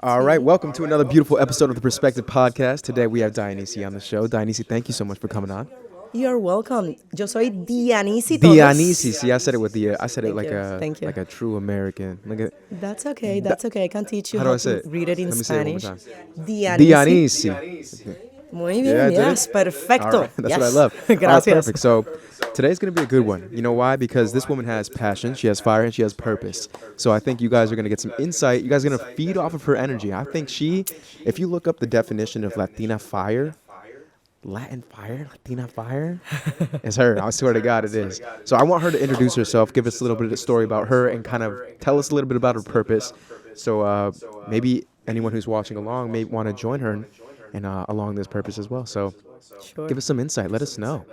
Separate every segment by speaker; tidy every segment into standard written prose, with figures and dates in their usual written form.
Speaker 1: All right, welcome to another beautiful episode of the Perspective Podcast. Today we have Dionysi on the show. Dionysi, thank you so much for coming on.
Speaker 2: You're welcome. Yo soy Dianisi
Speaker 1: Dionysi,
Speaker 2: Torres.
Speaker 1: see, I said it with I said it
Speaker 2: Thank you. Thank you.
Speaker 1: like a true American. Look at
Speaker 2: That's okay. That's okay. I can teach you
Speaker 1: how do
Speaker 2: how
Speaker 1: I say
Speaker 2: to
Speaker 1: it?
Speaker 2: read it in
Speaker 1: Let me say it one more
Speaker 2: Spanish.
Speaker 1: time.
Speaker 2: Dianisi.
Speaker 1: Dionysi.
Speaker 2: Muy bien.
Speaker 1: Yeah, I did
Speaker 2: Yes.
Speaker 1: it.
Speaker 2: Perfecto.
Speaker 1: All right, that's
Speaker 2: Yes.
Speaker 1: what I love. All right,
Speaker 2: Gracias.
Speaker 1: perfect. So today's gonna be a good one. You know why? Because this woman has passion, she has fire, and she has purpose. So I think you guys are gonna get some insight. You guys are gonna feed off of her energy. I think if you look up the definition of Latina fire, Latina fire, it's her. I swear to God, it is. So I want her to introduce herself, give us a little bit of the story about her, and kind of tell us a little bit about her purpose. So maybe anyone who's watching along may want to join her and along this purpose as well. So
Speaker 2: Sure.
Speaker 1: give us some insight. Let us know.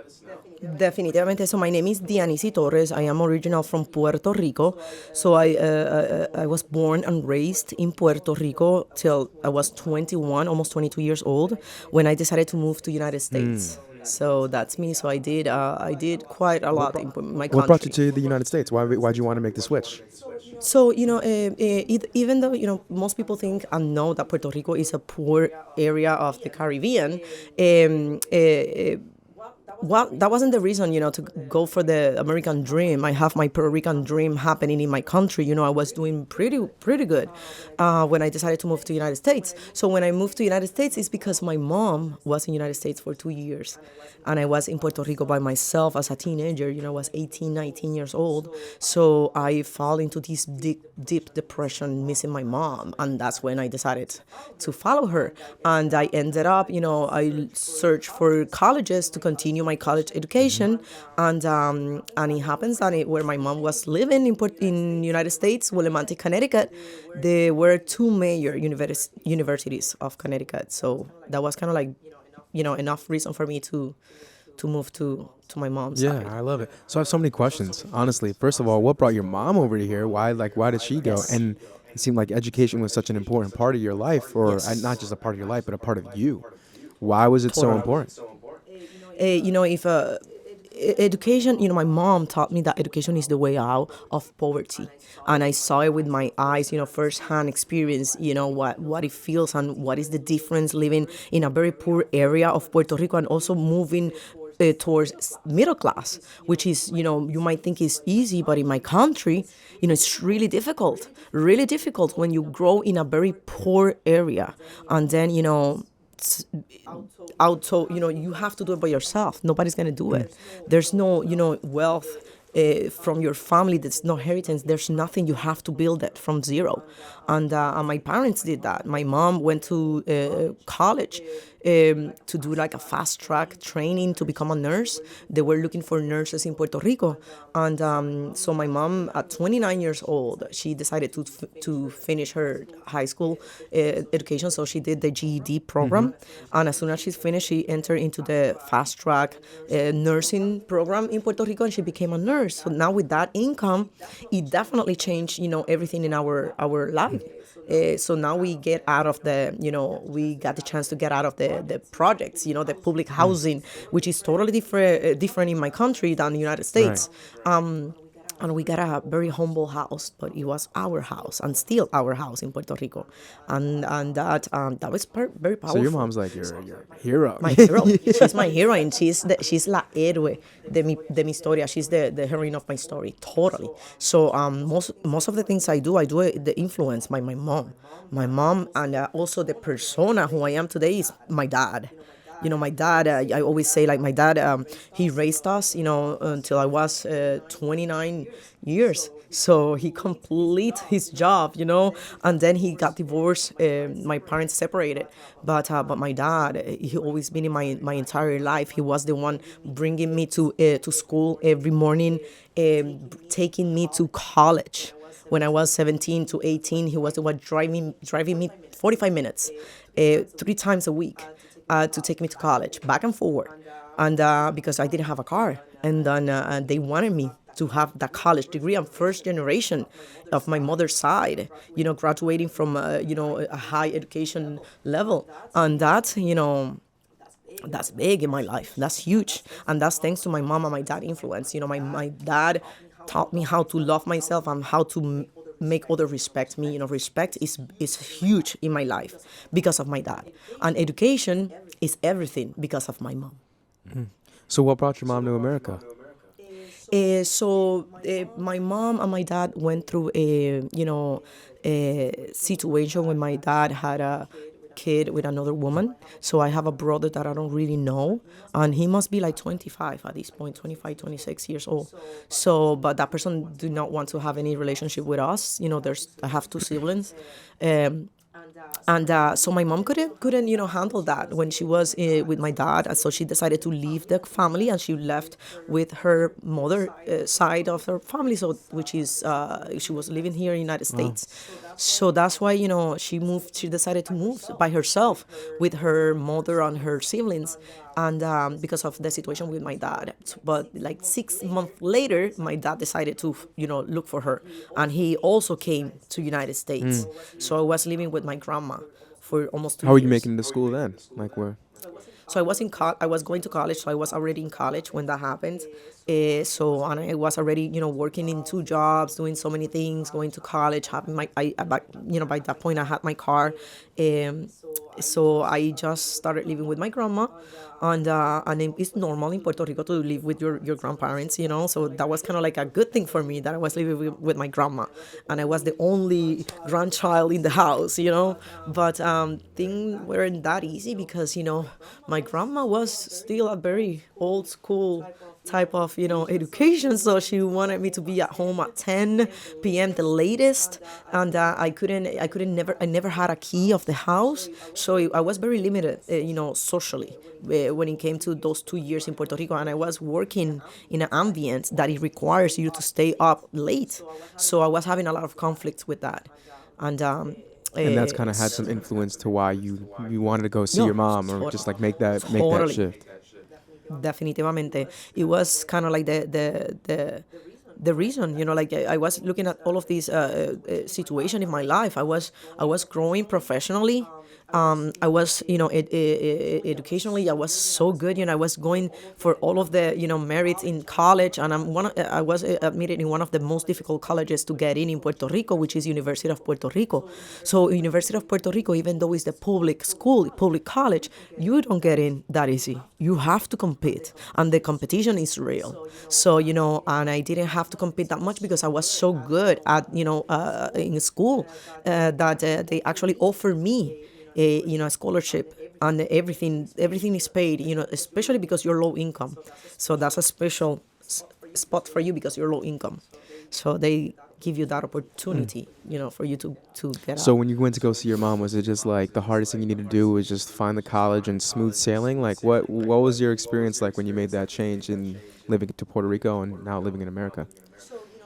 Speaker 2: Definitivamente. So my name is Dianisi Torres. I am original from Puerto Rico. So I was born and raised in Puerto Rico till I was 21, almost 22 years old, when I decided to move to United States. So that's me. So I did quite a lot in my country.
Speaker 1: What brought you to the United States? Why'd you want to make the switch?
Speaker 2: So, even though, most people think and know that Puerto Rico is a poor area of the Caribbean, well, that wasn't the reason, to go for the American dream. I have my Puerto Rican dream happening in my country. I was doing pretty good when I decided to move to the United States. So when I moved to the United States, it's because my mom was in the United States for 2 years. And I was in Puerto Rico by myself as a teenager. I was 18, 19 years old. So I fall into this deep depression, missing my mom. And that's when I decided to follow her. And I ended up, I searched for colleges to continue my college education. And it happens that where my mom was living in United States, Willimantic, Connecticut, there were two major universities of Connecticut. So that was kind of like, enough reason for me to move to my mom's
Speaker 1: Yeah,
Speaker 2: side.
Speaker 1: I love it. So I have so many questions. Honestly, first of all, what brought your mom over to here? Why did she go?
Speaker 2: Yes.
Speaker 1: And it seemed like education was such an important part of your life, or
Speaker 2: Yes.
Speaker 1: not just a part of your life, but a part of you. Why was it so
Speaker 2: Totally.
Speaker 1: important?
Speaker 2: If education, my mom taught me that education is the way out of poverty, and I saw it with my eyes, firsthand experience, what it feels and what is the difference living in a very poor area of Puerto Rico and also moving towards middle class, which is, you might think is easy, but in my country, it's really difficult when you grow in a very poor area, and then, so you have to do it by yourself. Nobody's gonna do it. There's no wealth from your family. That's no inheritance. There's nothing. You have to build it from zero. And my parents did that. My mom went to college to do like a fast track training to become a nurse. They were looking for nurses in Puerto Rico, and so my mom, at 29 years old, she decided to finish her high school education. So she did the GED program, and as soon as she's finished, she entered into the fast track nursing program in Puerto Rico, and she became a nurse. So now with that income, it definitely changed, everything in our life. So now we get out of we got the chance to get out of the projects, the public housing, which is totally different in my country than the United States. And we got a very humble house, but it was our house and still our house in Puerto Rico, and that was very
Speaker 1: So
Speaker 2: powerful.
Speaker 1: your mom's like your hero.
Speaker 2: My hero. She's my heroine. She's la héroe de mi historia. She's the heroine of my story. Totally. So most of the things I do the influence by my mom. My mom, and also the persona who I am today is my dad. My dad, I always say, like, my dad, he raised us, until I was 29 years. So he complete his job, and then he got divorced. My parents separated, but my dad, he always been in my entire life. He was the one bringing me to school every morning, taking me to college. When I was 17 to 18, he was the one driving me 45 minutes, 3 times a week, to take me to college, back and forward. And because I didn't have a car. And then they wanted me to have that college degree. I'm first generation of my mother's side, graduating from, a high education level. And that's big in my life. That's huge. And that's thanks to my mom and my dad influence. My dad taught me how to love myself and how to make other respect me. Respect is huge in my life because of my dad, and education is everything because of my mom.
Speaker 1: So what brought your mom to America?
Speaker 2: My mom and my dad went through a situation when my dad had a kid with another woman. So I have a brother that I don't really know, and he must be like 25 at this point, 25, 26 years old. So, but that person did not want to have any relationship with us. I have two siblings. And so my mom couldn't handle that when she was with my dad, and so she decided to leave the family, and she left with her mother side of her family, so which is she was living here in the United States. So that's why she decided to move by herself with her mother and her siblings, and because of the situation with my dad. But like 6 months later, my dad decided to look for her, and he also came to United States. So I was living with my grandma for almost 2
Speaker 1: How were
Speaker 2: years.
Speaker 1: you making it to school then? Like where?
Speaker 2: So I was going to college, so I was already in college when that happened. And I was already, working in two jobs, doing so many things, going to college, having by that point I had my car. So I just started living with my grandma, and it's normal in Puerto Rico to live with your grandparents, So that was kind of like a good thing for me that I was living with my grandma, and I was the only grandchild in the house, But things weren't that easy because my grandma was still a very old school type of education, so she wanted me to be at home at 10 p.m. the latest, and I never had a key of the house, so I was very limited socially when it came to those 2 years in Puerto Rico, and I was working in an ambient that it requires you to stay up late, so I was having a lot of conflicts with that, and
Speaker 1: And that's kind of had some influence to why you wanted to go see
Speaker 2: No,
Speaker 1: your mom, or just like make that shift.
Speaker 2: definitivamente. It was kind of like the reason, like I was looking at all of these situation in my life. I was growing professionally. I was, educationally, I was so good. I was going for all of the, merits in college, and I was admitted in one of the most difficult colleges to get in Puerto Rico, which is University of Puerto Rico. So University of Puerto Rico, even though it's the public school, public college, you don't get in that easy. You have to compete, and the competition is real. So, and I didn't have to compete that much because I was so good at, in school that they actually offered me a scholarship, and everything is paid, especially because you're low income. So that's a special spot for you because you're low income. So they give you that opportunity, for you to get
Speaker 1: So
Speaker 2: out.
Speaker 1: when you went to go see your mom, was it just like the hardest thing you needed to do was just find the college and smooth sailing? Like what was your experience like when you made that change in living to Puerto Rico and now living in America?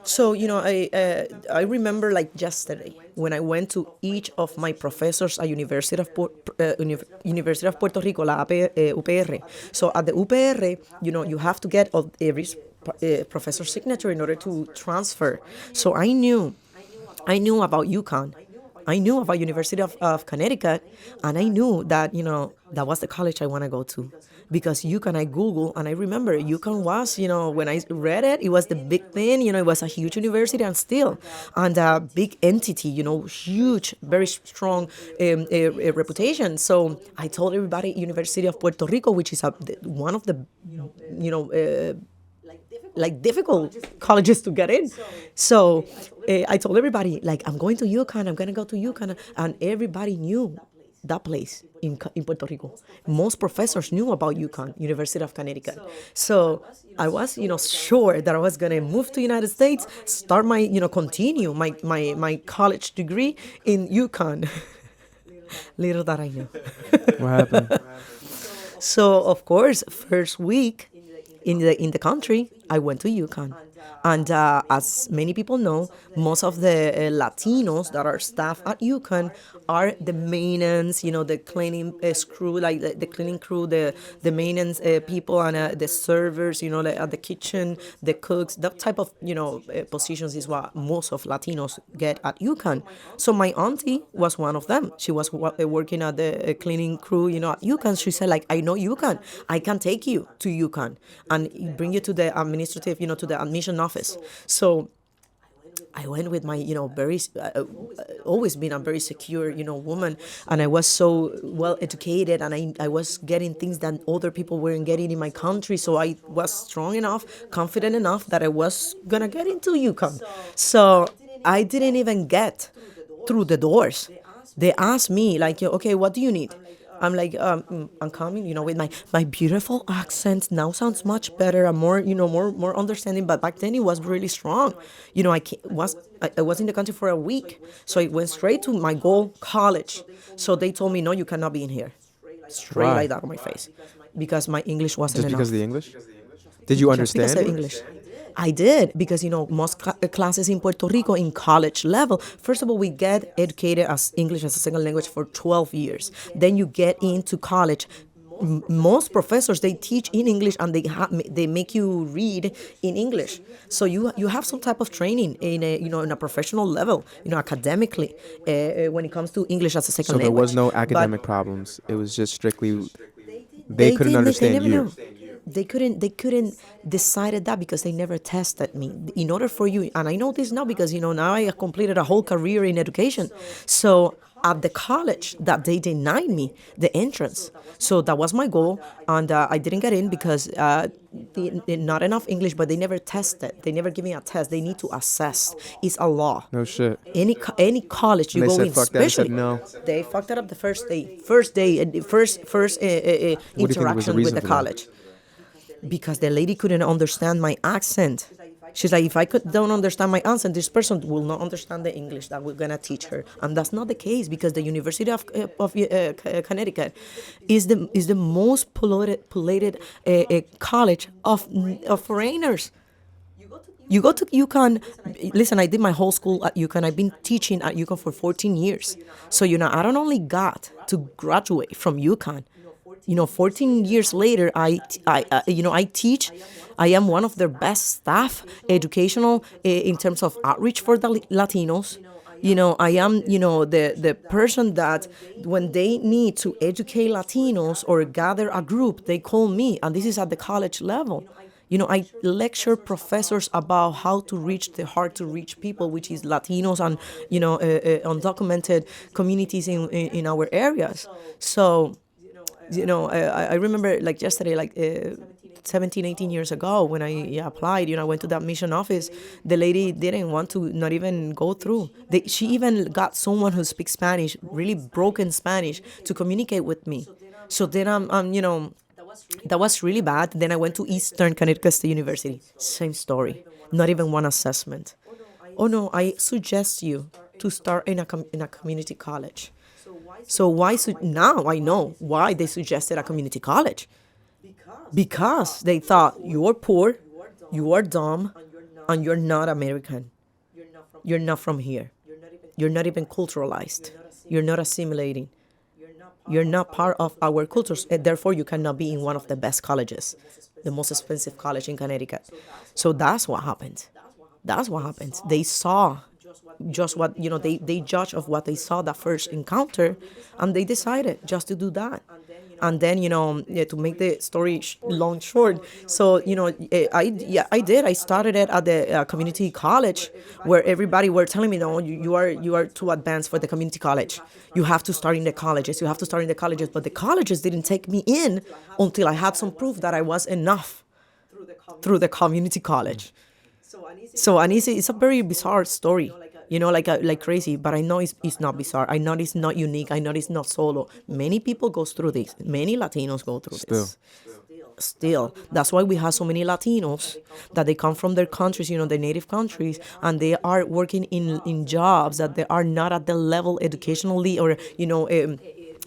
Speaker 2: So I remember like yesterday when I went to each of my professors at University of Puerto Rico, la UPR. So at the UPR, you have to get every professor signature in order to transfer. So I knew about UConn. I knew about University of Connecticut, and I knew that, that was the college I want to go to. Because UConn, I Google, and I remember UConn was, when I read it, it was the big thing, it was a huge university and a big entity, huge, very strong reputation. So I told everybody University of Puerto Rico, which is one of the, like difficult colleges to get in. So I told everybody, like, I'm going to UConn, I'm going to go to UConn. And everybody knew that place in Puerto Rico. Most professors knew about UConn, University of Connecticut. So I was, sure that I was going to move to United States, start my, continue my college degree in UConn. Little that I knew.
Speaker 1: What happened?
Speaker 2: So, of course, first week in the country, I went to UConn. And as many people know, most of the Latinos that are staff at UConn are the maintenance, the cleaning crew, like the cleaning crew, the maintenance people, and the servers, at the kitchen, the cooks. That type of, positions is what most of Latinos get at UConn. So my auntie was one of them. She was working at the cleaning crew, at UConn. She said, like, I know UConn. I can take you to UConn and bring you to the administrative, to the admission office. So I went with my, always been a very secure, woman, and I was so well educated, and I was getting things that other people weren't getting in my country. So I was strong enough, confident enough that I was gonna get into UConn. So I didn't even get through the doors. They asked me like, okay, what do you need? I'm like, I'm coming, with my beautiful accent. Now sounds much better. I'm more, more understanding. But back then it was really strong. I was in the country for a week, so I went straight to my goal, college. So they told me, no, you cannot be in here, straight
Speaker 1: Why?
Speaker 2: like that on my face, because my English wasn't
Speaker 1: Just
Speaker 2: enough.
Speaker 1: because of the English? Did you
Speaker 2: Just because
Speaker 1: understand
Speaker 2: of
Speaker 1: it?
Speaker 2: English. I did, because most classes in Puerto Rico in college level, first of all, we get educated as English as a second language for 12 years. Then you get into college. Most professors, they teach in English, and they make you read in English. So you have some type of training in a professional level, academically, when it comes to English as a second
Speaker 1: So there
Speaker 2: language.
Speaker 1: was no
Speaker 2: But
Speaker 1: academic problems. It was just strictly they couldn't
Speaker 2: they
Speaker 1: understand
Speaker 2: never
Speaker 1: you.
Speaker 2: knew. They couldn't decided that because they never tested me. In order for you, and I know this now because now I have completed a whole career in education. So at the college that they denied me the entrance. So that was my goal, and I didn't get in because not enough English. But they never tested. They never give me a test. They need to assess. It's a law.
Speaker 1: No shit.
Speaker 2: Any college you
Speaker 1: And they
Speaker 2: go
Speaker 1: said
Speaker 2: in,
Speaker 1: fuck that and said
Speaker 2: especially
Speaker 1: no.
Speaker 2: they fucked it up the first day, first
Speaker 1: What do you think was the
Speaker 2: interaction with
Speaker 1: reason
Speaker 2: the
Speaker 1: for that?
Speaker 2: college, because the lady couldn't understand my accent. She's like, if I don't understand my accent, this person will not understand the English that we're gonna teach her, and that's not the case, because the University of Connecticut is the most polluted college of foreigners. You go to UConn. Listen, I did my whole school at UConn. I've been teaching at UConn for 14 years. So, I don't only got to graduate from UConn. 14 years later, I teach. I am one of their best staff, educational, in terms of outreach for the Latinos. I am, the person that when they need to educate Latinos or gather a group, they call me, and this is at the college level. I lecture professors about how to reach the hard to reach people, which is Latinos and, undocumented communities in our areas. So, I remember like yesterday, like 17, 18 years ago when I applied, I went to that mission office. The lady didn't want to not even go through. She even got someone who speaks Spanish, really broken Spanish, to communicate with me. So then that was really bad. Then I went to Eastern Connecticut State University. Same story. Not even one assessment. Oh no, I suggest you to start in a community college. So now I know why they suggested a community college. Because they thought you are poor, you are dumb, and you're not American. You're not from here. You're not even culturalized. You're not assimilating. You're not part of our cultures, and therefore you cannot be in one of the best colleges, the most expensive college in Connecticut. So that's what happened. That's what happened. They saw just what, they judged of what they saw that first encounter, and they decided just to do that. And then, to make the story long short, so, I did. I started it at the community college, where everybody were telling me, no, you are too advanced for the community college. You have to start in the colleges. You have to start in the colleges. But the colleges didn't take me in until I had some proof that I was enough through the community college. So, and it's a very bizarre story, like crazy. But I know it's not bizarre. I know it's not unique. I know it's not solo. Many people go through this. Many Latinos go through this. Still, that's why we have so many Latinos that they come from their countries, their native countries, and they are working in jobs that they are not at the level educationally or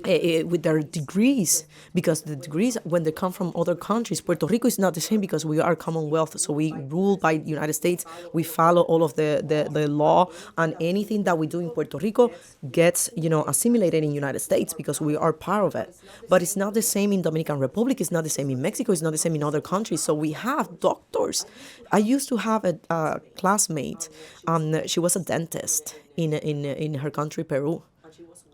Speaker 2: with their degrees, because the degrees, when they come from other countries, Puerto Rico is not the same because we are Commonwealth, so we rule by the United States. We follow all of the law, and anything that we do in Puerto Rico gets assimilated in United States because we are part of it. But it's not the same in Dominican Republic. It's not the same in Mexico. It's not the same in other countries. So we have doctors. I used to have a classmate. She was a dentist in her country, Peru.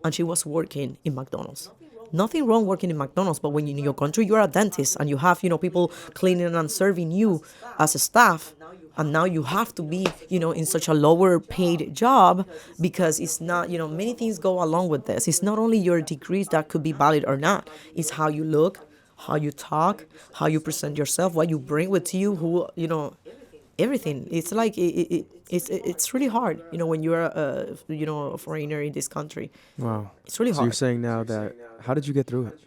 Speaker 2: And she was working in McDonald's. Nothing wrong working in McDonald's, but when in your country you're a dentist and you have, people cleaning and serving you as a staff, and now you have to be, in such a lower paid job, because it's not, many things go along with this. It's not only your degrees that could be valid or not. It's how you look, how you talk, how you present yourself, what you bring with you, who, everything. It's like it's really hard, when you're a foreigner in this country.
Speaker 1: Wow.
Speaker 2: It's really
Speaker 1: So you're
Speaker 2: hard.
Speaker 1: saying now that how did you get through it?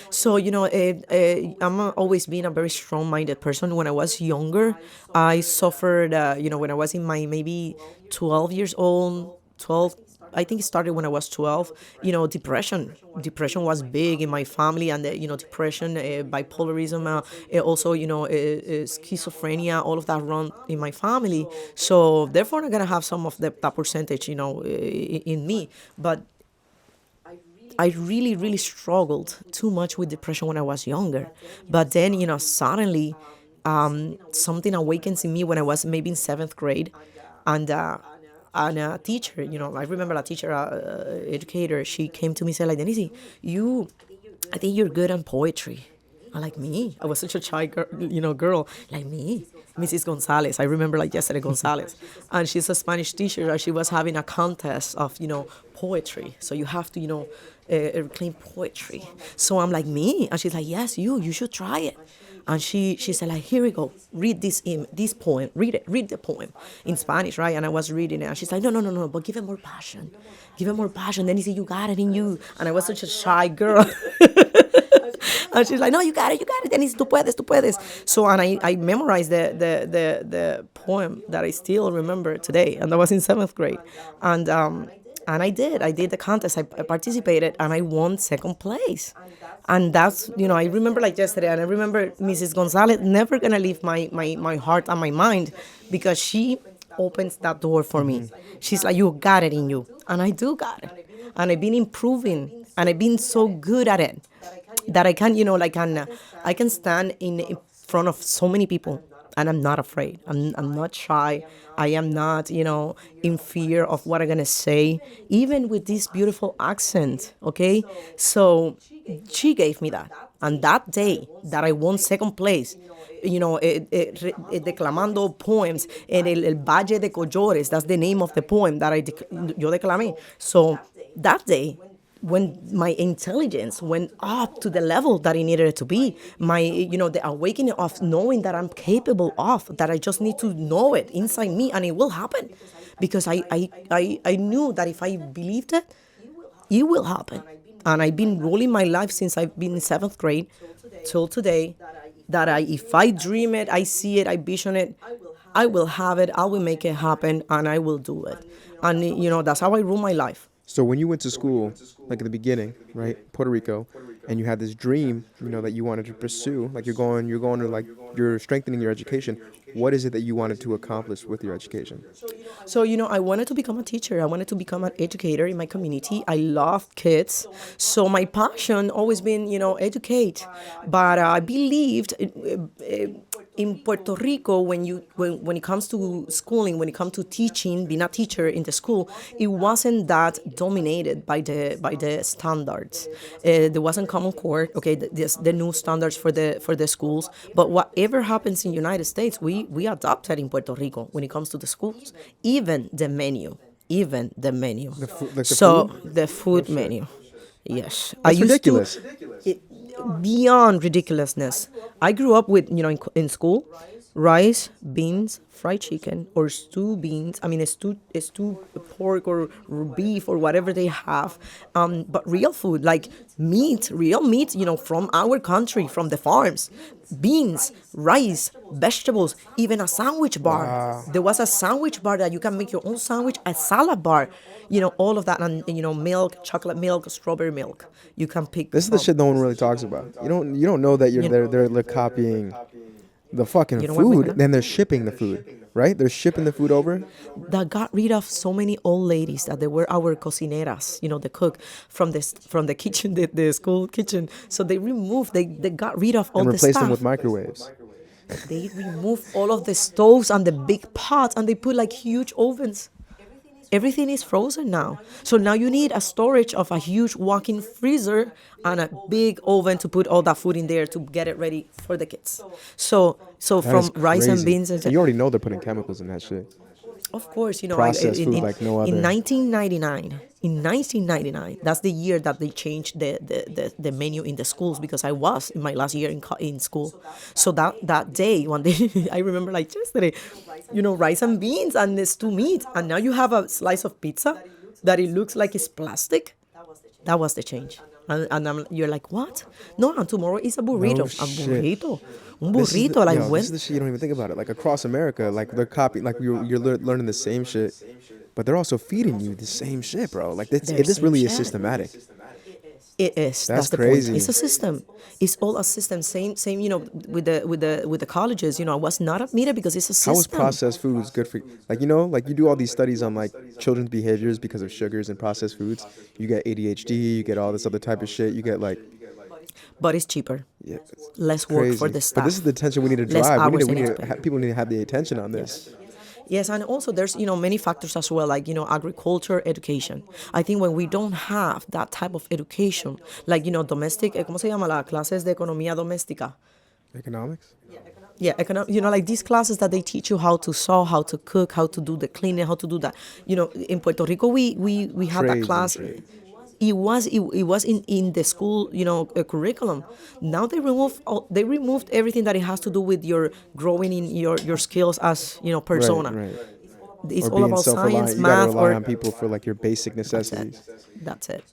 Speaker 2: So, I'm always been a very strong-minded person. When I was younger, I suffered, when I was in my maybe 12 years old, 12, I think it started when I was 12, depression. Depression was big in my family, and, depression, bipolarism, also, schizophrenia, all of that run in my family. So, therefore, I'm going to have some of that percentage, in me. But I really, really struggled too much with depression when I was younger. But then, suddenly, something awakens in me when I was maybe in seventh grade. And a teacher, I remember a teacher, educator, she came to me and said, like, Denise, I think you're good at poetry. I like, me. I was such a shy girl, girl like me. Mrs. Gonzalez. I remember like yesterday, Gonzalez. And she's a Spanish teacher, and she was having a contest of, poetry. So you have to, reclaim poetry. So I'm like, me? And she's like, yes, you should try it. And she said, like, here we go, read this poem, read the poem in Spanish, right? And I was reading it, and she's like, no, but give it more passion. Give it more passion. Then you see, you got it in you. And I was such a shy girl. And she's like, no, you got it. Denise, tú puedes. So, and I memorized the poem that I still remember today. And that was in seventh grade. And I did the contest. I participated, and I won second place. And that's, I remember like yesterday, and I remember Mrs. Gonzalez never gonna leave my heart and my mind, because she opens that door for me. She's like, you got it in you. And I do got it. And I've been improving, and I've been so good at it that I can, I can stand in front of so many people, and I'm not afraid. I'm not shy. I am not, in fear of what I'm going to say, even with this beautiful accent, okay? So she gave me that. And that day that I won second place, declamando poems en el Valle de Collores, that's the name of the poem that yo declamé. So that day, when my intelligence went up to the level that it needed to be, the awakening of knowing that I'm capable of, that I just need to know it inside me, and it will happen, because I knew that if I believed it, it will happen. And I've been rolling my life since I've been in seventh grade till today, that if I dream it, I see it, I vision it, I will have it, I will make it happen, and I will do it. And, that's how I rule my life.
Speaker 1: So when you went to school, like in the beginning, right, Puerto Rico, and you had this dream, that you wanted to pursue, like you're going to like, you're strengthening your education. What is it that you wanted to accomplish with your education?
Speaker 2: So, I wanted to become a teacher. I wanted to become an educator in my community. I love kids. So my passion always been, educate. But I believed in Puerto Rico, when it comes to schooling, when it comes to teaching, being a teacher in the school, it wasn't that dominated by the standards. There wasn't Common Core, okay, the new standards for the schools. But whatever happens in the United States, we adopted in Puerto Rico when it comes to the schools, even the menu. The food menu. Yes.
Speaker 1: That's ridiculous.
Speaker 2: Beyond ridiculousness. I grew up with, in school, rice, beans, fried chicken, or stew beans. I mean, a stew pork or beef or whatever they have. But real food, like real meat, from our country, from the farms. Beans, rice, vegetables, even a sandwich bar. Wow. There was a sandwich bar that you can make your own sandwich, a salad bar, all of that, and milk, chocolate milk, strawberry milk. You can pick.
Speaker 1: This is the shit no one really talks about. You don't know that they're copying the fucking food, and they're shipping the food, right? They're shipping the food over.
Speaker 2: That got rid of so many old ladies that they were our cocineras, the cook from the kitchen, the school kitchen. So they got rid of all the stuff.
Speaker 1: And replaced them with microwaves.
Speaker 2: They removed all of the stoves and the big pots, and they put like huge ovens. Everything is frozen now. So now you need a storage of a huge walk-in freezer and a big oven to put all that food in there to get it ready for the kids. So
Speaker 1: That is
Speaker 2: from rice and
Speaker 1: crazy.
Speaker 2: beans
Speaker 1: And you already know they're putting chemicals in that shit.
Speaker 2: of course,
Speaker 1: Processed food like no other.
Speaker 2: in 1999, that's the year that they changed the menu in the schools because I was in my last year in school. So that day, one day, I remember like yesterday, rice and beans and the stew meat. And now you have a slice of pizza that it looks like it's plastic. That was the change. And you're like, what? No, and tomorrow is a burrito.
Speaker 1: No
Speaker 2: A
Speaker 1: shit.
Speaker 2: burrito. Un
Speaker 1: This is
Speaker 2: burrito. Like
Speaker 1: this
Speaker 2: when?
Speaker 1: is the shit you don't even think about it. Like across America, like they're copying, like learning the same shit, but they're also feeding you the same shit, bro. Like this
Speaker 2: Same
Speaker 1: really is
Speaker 2: shit.
Speaker 1: systematic.
Speaker 2: It is.
Speaker 1: That's
Speaker 2: That's the
Speaker 1: crazy.
Speaker 2: point. It's a system. It's all a system. Same. With the colleges. I was not admitted because it's a system.
Speaker 1: How is processed foods good for like like you do all these studies on like children's behaviors because of sugars and processed foods. You get ADHD, you get all this other type of shit. You get like
Speaker 2: But it's cheaper.
Speaker 1: yeah, it's
Speaker 2: Less work
Speaker 1: crazy.
Speaker 2: for the staff.
Speaker 1: But this is the attention we need to
Speaker 2: Less
Speaker 1: drive.
Speaker 2: hours
Speaker 1: We
Speaker 2: they
Speaker 1: need
Speaker 2: need
Speaker 1: to
Speaker 2: to pay.
Speaker 1: people need to have the attention on this.
Speaker 2: Yes, and also there's many factors as well, like agriculture, education. I think when we don't have that type of education, like domestic, ¿cómo se llama las clases de economía doméstica?
Speaker 1: Economics.
Speaker 2: Yeah, like these classes that they teach you how to sew, how to cook, how to do the cleaning, how to do that. In Puerto Rico, we had
Speaker 1: Trades
Speaker 2: that
Speaker 1: and
Speaker 2: class.
Speaker 1: trade.
Speaker 2: It was in the school, curriculum. Now they removed everything that it has to do with your growing in your skills as persona.
Speaker 1: Right.
Speaker 2: It's
Speaker 1: Or
Speaker 2: all
Speaker 1: being
Speaker 2: about
Speaker 1: self-reliant.
Speaker 2: science,
Speaker 1: You gotta
Speaker 2: math,
Speaker 1: rely
Speaker 2: or
Speaker 1: on people for like your basic necessities.
Speaker 2: that's it.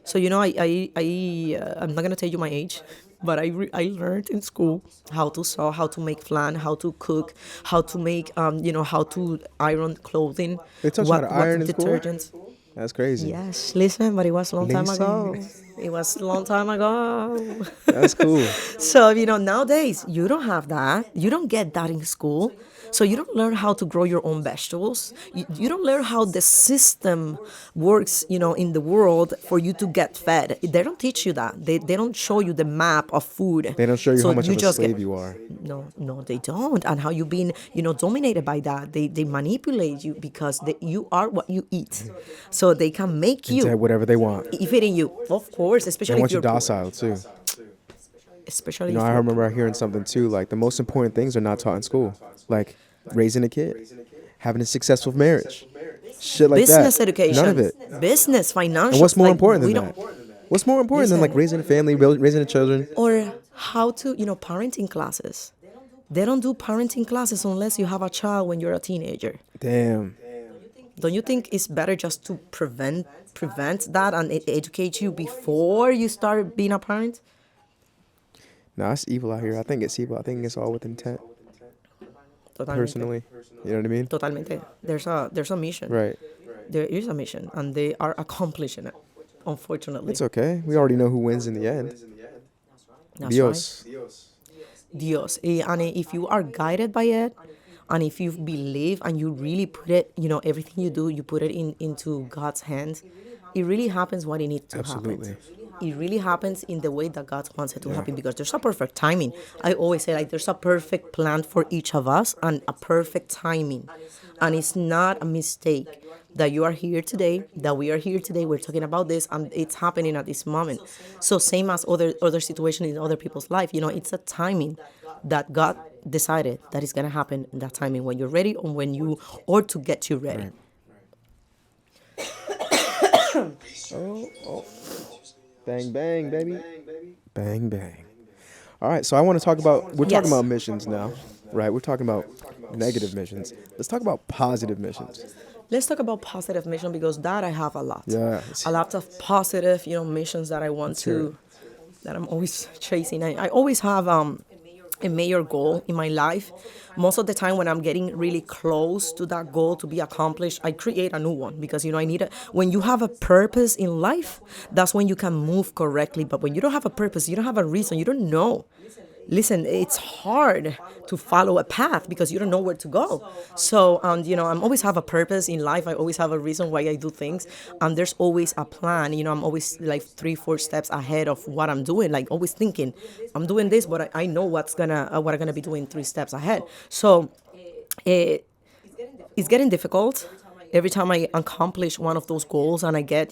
Speaker 2: So I'm not gonna tell you my age, but I learned in school how to sew, how to make flan, how to cook, how to make how to iron clothing.
Speaker 1: They taught you how to iron in school?
Speaker 2: detergents.
Speaker 1: That's crazy.
Speaker 2: Yes, listen, but it was a long time
Speaker 1: Listen.
Speaker 2: ago. It was a long time ago.
Speaker 1: That's cool.
Speaker 2: So, nowadays, you don't have that. You don't get that in school. So you don't learn how to grow your own vegetables. You don't learn how the system works, in the world for you to get fed. They don't teach you that. They don't show you the map of food.
Speaker 1: They don't show you
Speaker 2: So
Speaker 1: how much of a
Speaker 2: just
Speaker 1: slave
Speaker 2: get-
Speaker 1: you are.
Speaker 2: No, they don't. And how you've been, dominated by that. They manipulate you because you are what you eat. So they can make
Speaker 1: Say
Speaker 2: you
Speaker 1: whatever they want.
Speaker 2: feeding you, of course,
Speaker 1: They
Speaker 2: especially if
Speaker 1: want you
Speaker 2: you're poor.
Speaker 1: docile too.
Speaker 2: Especially
Speaker 1: I
Speaker 2: if you're
Speaker 1: remember hearing something too. Like the most important things are not taught in school. Like raising a kid, having a successful marriage, shit like
Speaker 2: business
Speaker 1: that.
Speaker 2: education,
Speaker 1: None of it.
Speaker 2: business, financial.
Speaker 1: And what's more
Speaker 2: like,
Speaker 1: important
Speaker 2: we
Speaker 1: than
Speaker 2: don't-
Speaker 1: that? What's more important than like
Speaker 2: Listen.
Speaker 1: raising a family, raising the children?
Speaker 2: Or how to, parenting classes. They don't do parenting classes unless you have a child when you're a teenager.
Speaker 1: Damn.
Speaker 2: Don't you think it's better just to prevent that and educate you before you start being a parent?
Speaker 1: Nah, it's evil out here. I think it's evil. I think it's all with intent.
Speaker 2: Totalmente.
Speaker 1: Personally, you know what I mean?
Speaker 2: Totalmente. There's a mission.
Speaker 1: Right.
Speaker 2: There is a mission, and they are accomplishing it. Unfortunately,
Speaker 1: It's okay. We already know who wins in the end.
Speaker 2: That's
Speaker 1: Dios.
Speaker 2: right. Dios. And if you are guided by it, and if you believe and you really put it, everything you do, you put it into God's hands, it really happens what it needs to
Speaker 1: Absolutely.
Speaker 2: happen. It really happens in the way that God wants it to happen because there's a perfect timing. I always say like there's a perfect plan for each of us and a perfect timing. And it's not a mistake that you are here today, that we are here today, we're talking about this, and it's happening at this moment. So same as other situations in other people's life, it's a timing that God decided that is gonna happen in that timing when you're ready or to get you ready.
Speaker 1: Bang, bang, baby. Bang, bang. All right, so I want to talk about, we're talking
Speaker 2: Yes.
Speaker 1: about missions now, right? We're talking about negative missions. Let's talk about positive missions.
Speaker 2: Let's talk about positive mission because that I have a lot.
Speaker 1: Yeah.
Speaker 2: A lot of positive, missions that I want to, that I'm always chasing. I always have a major goal in my life. Most of the time when I'm getting really close to that goal to be accomplished, I create a new one because, when you have a purpose in life, that's when you can move correctly. But when you don't have a purpose, you don't have a reason, you don't know. Listen, it's hard to follow a path because you don't know where to go. So, I'm always have a purpose in life. I always have a reason why I do things. And there's always a plan. I'm always like 3-4 steps ahead of what I'm doing. Like always thinking, I'm doing this, but I know what I'm gonna be doing 3 steps ahead. So, it's getting difficult. every time I accomplish one of those goals and I get,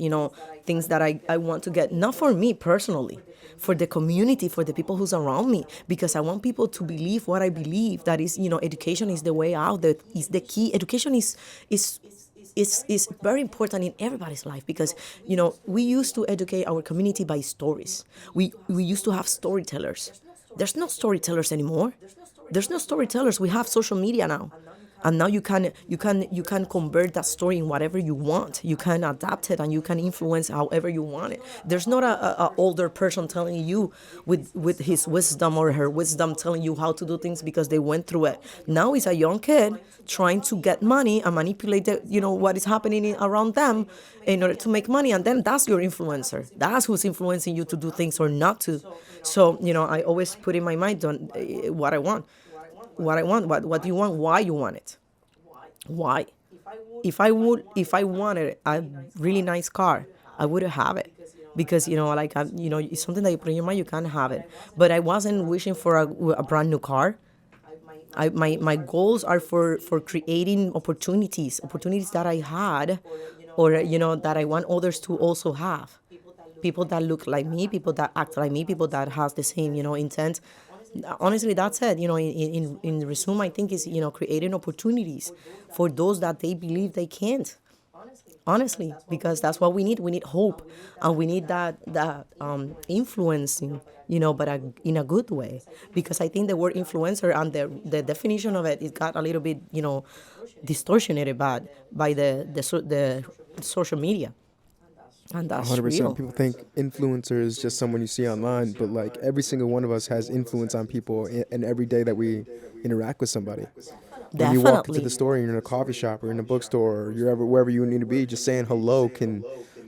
Speaker 2: things that I want to get, not for me personally, for the community, for the people who's around me, because I want people to believe what I believe, that is, education is the way out, that is the key. Education is very important in everybody's life, because we used to educate our community by stories. We used to have storytellers. There's no storytellers anymore. There's no storytellers. We have social media now, and now you can convert that story in whatever you want. You can adapt it and you can influence however you want it. There's not a older person telling you with his wisdom or her wisdom telling you how to do things because they went through it. Now it's a young kid trying to get money and manipulate what is happening around them in order to make money, and then that's your influencer. That's who's influencing you to do things or not to. So I always put in my mind on what I want. What do you want? Why you want it? Why? If I wanted a really nice car, I would have it, because it's something that you put in your mind. You can't have it. But I wasn't wishing for a brand new car. My goals are for creating opportunities that I had, or that I want others to also have. People that look like me, people that act like me, people that has the same intent. Honestly, that's it. In resume, I think is creating opportunities for those that they believe they can't. Honestly, because that's what we need. We need hope, and we need that influencing, but in a good way. Because I think the word influencer and the definition of it got a little bit distortionated by the social media. And that's
Speaker 1: 100%.
Speaker 2: real.
Speaker 1: People think influencer is just someone you see online, but like every single one of us has influence on people in every day that we interact with somebody. When you walk into
Speaker 2: Definitely.
Speaker 1: the store, you're in a coffee shop or in a bookstore, or you're wherever you need to be, just saying hello can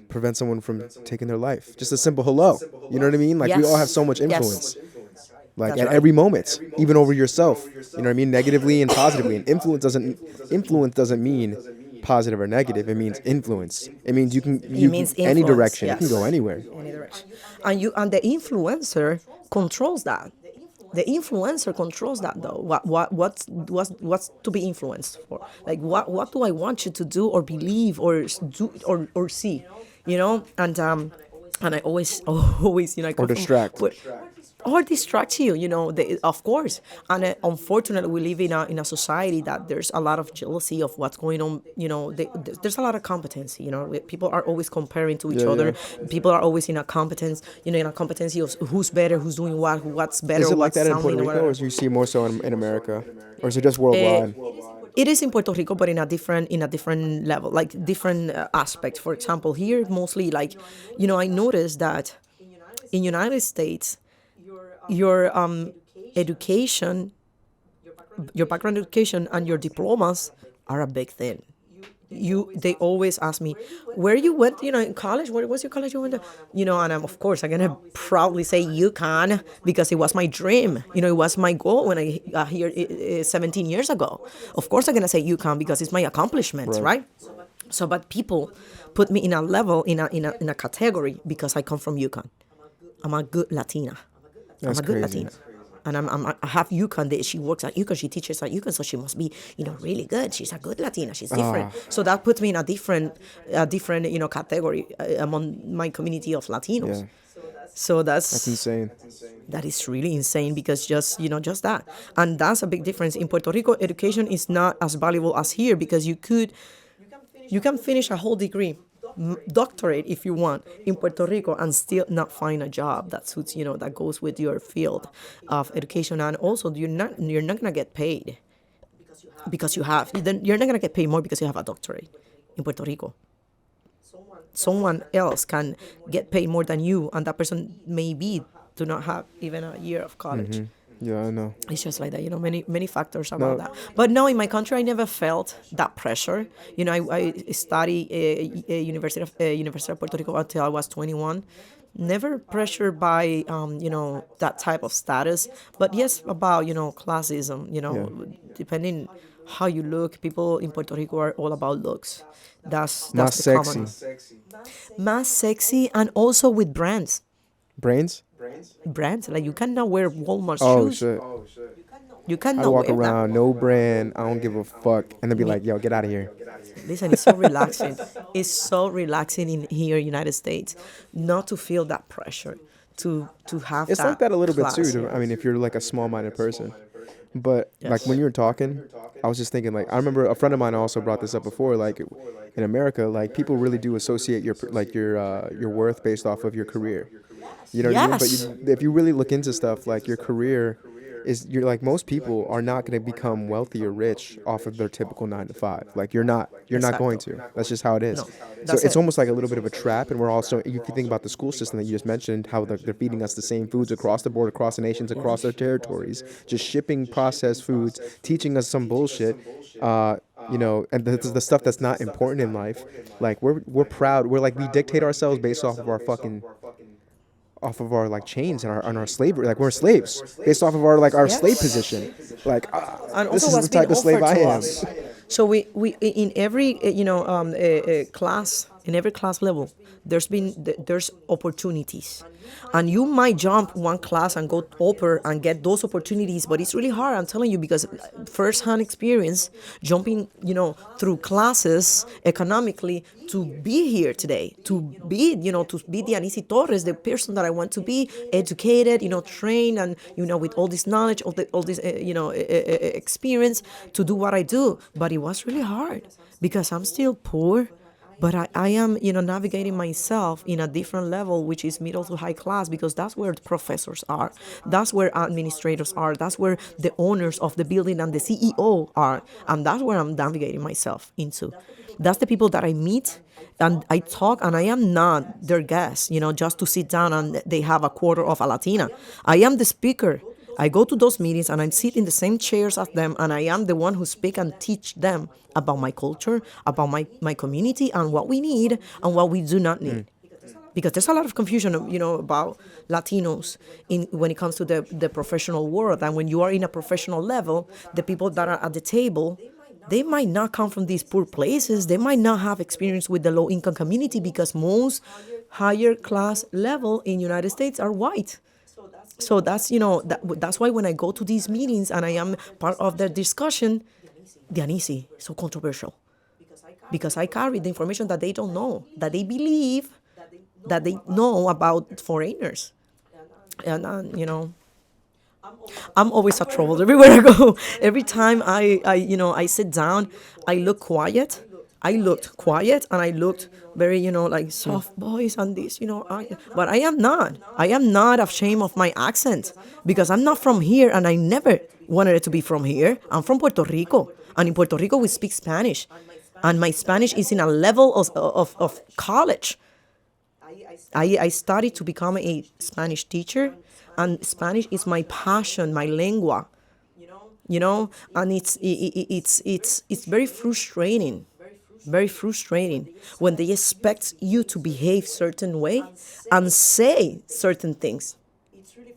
Speaker 1: prevent someone from taking their life. Just a simple hello. You know what I mean? Like we all have so much
Speaker 2: Yes.
Speaker 1: influence. Like
Speaker 2: That's
Speaker 1: at
Speaker 2: right.
Speaker 1: every moment, even over yourself. You know what I mean? Negatively and positively. And influence doesn't mean positive or negative. It means influence. It means you can
Speaker 2: It means
Speaker 1: any
Speaker 2: influence,
Speaker 1: direction. It can go
Speaker 2: yes.
Speaker 1: anywhere.
Speaker 2: Any direction. And the influencer controls that. The influencer controls that, though. What's to be influenced for? Like what do I want you to do or believe or do or see? And I always I
Speaker 1: Or
Speaker 2: come from
Speaker 1: distract.
Speaker 2: or distract you, of course. And unfortunately, we live in a society that there's a lot of jealousy of what's going on. There's a lot of competence. People are always comparing to each
Speaker 1: Yeah,
Speaker 2: other.
Speaker 1: yeah.
Speaker 2: People are always in a competence. In a competency of who's better, who's doing what's better,
Speaker 1: Is it like
Speaker 2: what's
Speaker 1: that in
Speaker 2: sounding,
Speaker 1: Puerto
Speaker 2: or
Speaker 1: Rico, or
Speaker 2: whatever.
Speaker 1: do you see more so in America? Or is it just worldwide?
Speaker 2: It is in Puerto Rico, but in a different level, like different aspect. For example, here mostly I noticed that in United States, your education, your background education, and your diplomas are a big thing. They always ask me where you went, in college. Where was your college you went to? And of course I'm gonna proudly say UConn, because it was my dream. It was my goal when I got here 17 years ago. Of course I'm gonna say UConn because it's my accomplishments,
Speaker 1: Right.
Speaker 2: right? So, but people put me in a level, in a category, because I come from UConn. I'm a good Latina.
Speaker 1: That's
Speaker 2: I'm a good
Speaker 1: crazy.
Speaker 2: Latina. And I have UConn. She works at UConn. She teaches at UConn, so she must be, really good. She's a good Latina. She's different. So that puts me in a different, category among my community of Latinos.
Speaker 1: Yeah.
Speaker 2: So
Speaker 1: That's insane.
Speaker 2: that is really insane, because just that. And that's a big difference. In Puerto Rico, education is not as valuable as here, because you can finish a whole degree, doctorate if you want, in Puerto Rico, and still not find a job that suits, that goes with your field of education. And also you're not gonna get paid because you're not gonna get paid more because you have a doctorate in Puerto Rico. Someone else can get paid more than you, and that person maybe do not have even a year of college.
Speaker 1: Yeah, I know.
Speaker 2: It's just like that, many factors about that. But no, in my country, I never felt that pressure. I studied University of Puerto Rico until I was 21. Never pressured by, that type of status. But yes, about, classism, depending how you look. People in Puerto Rico are all about looks. That's
Speaker 1: Not
Speaker 2: the
Speaker 1: sexy.
Speaker 2: common. Mass sexy, and also with brands.
Speaker 1: Brains?
Speaker 2: Brands, like you cannot wear Walmart
Speaker 1: Oh,
Speaker 2: shoes.
Speaker 1: shit.
Speaker 2: You
Speaker 1: I'd
Speaker 2: cannot
Speaker 1: walk
Speaker 2: wear that.
Speaker 1: around, no brand, I don't give a fuck, and then be like, yo, get out of here.
Speaker 2: Listen, it's so relaxing. It's so relaxing in here, United States, not to feel that pressure, to have
Speaker 1: It's like
Speaker 2: that
Speaker 1: that a little bit too.
Speaker 2: class.
Speaker 1: I mean, if you're like a small-minded person. But like
Speaker 2: Yes.
Speaker 1: when you were talking, I was just thinking like I remember a friend of mine also brought this up before. Like in America, like people really do associate your worth based off of your career. You know what I mean? But
Speaker 2: Yes.
Speaker 1: if you really look into stuff, like your career is you're like most people are not going to become wealthy or rich off of their typical 9 to 5. Like you're not going
Speaker 2: Exacto.
Speaker 1: to. That's just how it is.
Speaker 2: No,
Speaker 1: So
Speaker 2: that's
Speaker 1: it's
Speaker 2: it.
Speaker 1: almost like a little bit of a trap. And we're also, if you think about the school system that you just mentioned, how they're feeding us the same foods across the board, across the nations, across our territories, just shipping processed foods, teaching us some bullshit. And the stuff that's not important in life. Like we're proud. We're like we dictate ourselves based off of our like chains and our slavery. Like we're slaves based off of our like our slave
Speaker 2: Yes.
Speaker 1: position. Like
Speaker 2: And
Speaker 1: this
Speaker 2: also
Speaker 1: is the
Speaker 2: what's been
Speaker 1: type of slave
Speaker 2: offered
Speaker 1: I
Speaker 2: to
Speaker 1: am.
Speaker 2: us. So we in every class, in every class level, there's opportunities, and you might jump one class and go upper and get those opportunities, but it's really hard. I'm telling you, because first-hand experience, jumping through classes economically to be here today, to be the Anisi Torres, the person that I want to be, educated, trained, and with all this knowledge, all this experience to do what I do. But it was really hard because I'm still poor. But I am, navigating myself in a different level, which is middle to high class, because that's where the professors are. That's where administrators are. That's where the owners of the building and the CEO are. And that's where I'm navigating myself into. That's the people that I meet and I talk, and I am not their guest, just to sit down and they have a quarter of a Latina. I am the speaker. I go to those meetings and I sit in the same chairs as them, and I am the one who speak and teach them about my culture, about my community, and what we need and what we do not need. Because there's a lot of confusion, about Latinos when it comes to the professional world. And when you are in a professional level, the people that are at the table, they might not come from these poor places. They might not have experience with the low income community, because most higher class level in United States are white. So that's why when I go to these meetings and I am part of the discussion, the Anisi, so controversial. Because I carry the information that they don't know, that they believe that they know about foreigners. And, I'm always at trouble everywhere I go. Every time I sit down, I look quiet. I looked quiet and I looked very, like soft voice and this, but I am not. I am not ashamed of my accent, because I'm not from here and I never wanted it to be from here. I'm from Puerto Rico, and in Puerto Rico we speak Spanish, and my Spanish is in a level of college. I studied to become a Spanish teacher, and Spanish is my passion, my lengua, and it's very frustrating when they expect you to behave certain way and say certain things.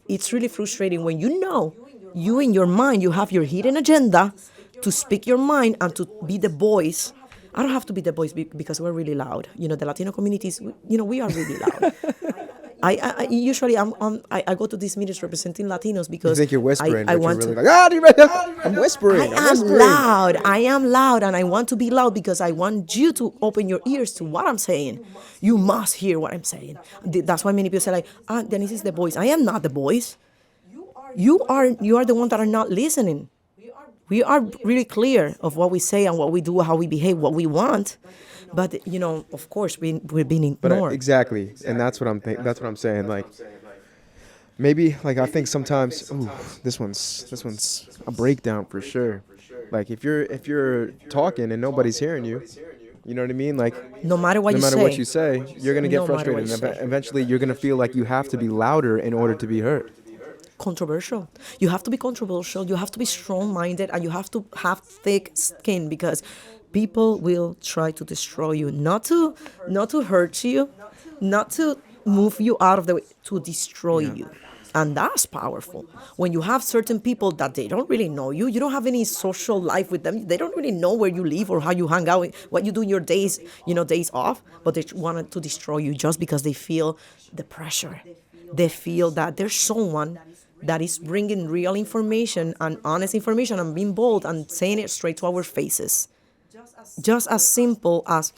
Speaker 2: It's really frustrating when you in your mind, you have your hidden agenda to speak your mind and to be the voice. I don't have to be the voice because we're really loud. The Latino communities, we are really loud. I usually I go to these meetings representing Latinos
Speaker 1: You
Speaker 2: because
Speaker 1: think you're whispering,
Speaker 2: I
Speaker 1: but you're
Speaker 2: want
Speaker 1: really
Speaker 2: to.
Speaker 1: like, I'm whispering. I'm whispering.
Speaker 2: I am loud, and I want to be loud because I want you to open your ears to what I'm saying. You must hear what I'm saying. That's why many people say like, Denise is the voice. I am not the voice. You are the one that are not listening. We are really clear of what we say and what we do, how we behave, what we want. But of course, we're being
Speaker 1: But
Speaker 2: ignored.
Speaker 1: exactly, and that's what that's what I'm saying. Like maybe like I think sometimes, this one's a breakdown for sure. Like if you're talking and nobody's hearing you, you know what I mean? Like
Speaker 2: No matter what
Speaker 1: no
Speaker 2: you
Speaker 1: matter
Speaker 2: say.
Speaker 1: what you say, you're gonna get
Speaker 2: No matter
Speaker 1: frustrated,
Speaker 2: what
Speaker 1: and
Speaker 2: you say.
Speaker 1: eventually you're gonna feel like you have to be louder in order to be heard.
Speaker 2: Controversial. You have to be controversial. You have to be strong-minded, and you have to have thick skin, because people will try to destroy you, not to hurt you, not to move you out of the way, to destroy you. And that's powerful. When you have certain people that they don't really know you, you don't have any social life with them. They don't really know where you live or how you hang out, what you do in your days, days off, but they wanted to destroy you just because they feel the pressure. They feel that there's someone that is bringing real information and honest information and being bold and saying it straight to our faces. Just as simple as,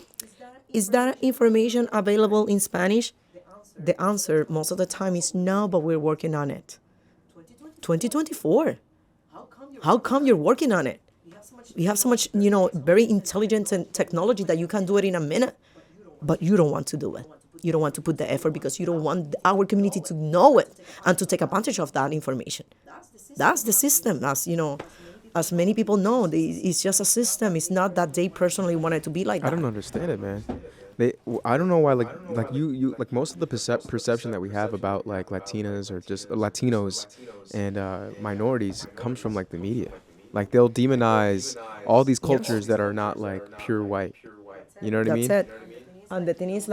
Speaker 2: is that information available in Spanish? The answer most of the time is no, but we're working on it. 2024. How come you're working on it? We have so much, very intelligence and technology that you can do it in a minute, but you don't want to do it. You don't want to put the effort because you don't want our community to know it and to take advantage of that information. That's the system, as many people know. It's just a system. It's not that they personally wanted to be like that.
Speaker 1: I don't understand it, man. I don't know why, you most of the perception that we have about like Latinas or just Latinos and minorities comes from like the media. Like they'll demonize all these cultures that are not like pure white. You know what I mean?
Speaker 2: That's it. And the thing is,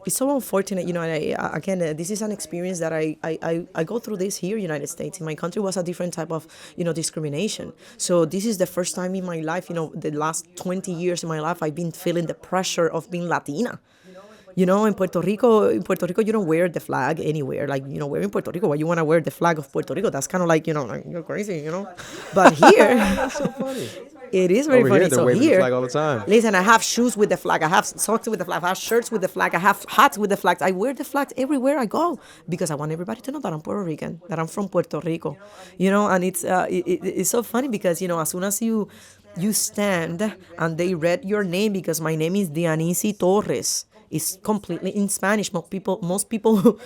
Speaker 2: it's so unfortunate, and again, this is an experience that I go through this here in the United States. In my country was a different type of, discrimination. So this is the first time in my life, the last 20 years in my life, I've been feeling the pressure of being Latina. In Puerto Rico, you don't wear the flag anywhere. Like, we're in Puerto Rico. Why you want to wear the flag of Puerto Rico? That's kind of like, like, you're crazy, But here,
Speaker 1: That's so funny.
Speaker 2: it is very
Speaker 1: Over
Speaker 2: funny.
Speaker 1: here, they're
Speaker 2: So
Speaker 1: waving the
Speaker 2: here,
Speaker 1: flag all the time.
Speaker 2: listen, I have shoes with the flag. I have socks with the flag. I have shirts with the flag. I have hats with the flag. I wear the flag everywhere I go because I want everybody to know that I'm Puerto Rican, that I'm from Puerto Rico, And it's so funny because as soon as you stand and they read your name, because my name is Dianisi Torres. It's completely in Spanish. Most people,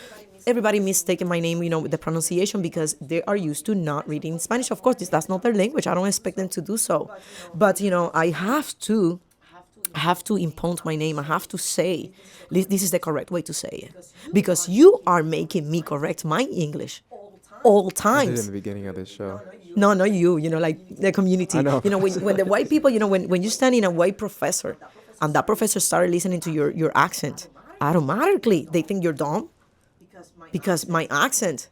Speaker 2: everybody mistaken my name, with the pronunciation because they are used to not reading Spanish. Of course, that's not their language. I don't expect them to do so. But, I have to impound my name. I have to say, this is the correct way to say it. Because you are making me correct my English all
Speaker 1: I did
Speaker 2: times.
Speaker 1: in the beginning of this show.
Speaker 2: No, not you, like the community.
Speaker 1: I know.
Speaker 2: When the white people, when you stand in a white professor and that professor started listening to your accent, automatically they think you're dumb because my accent,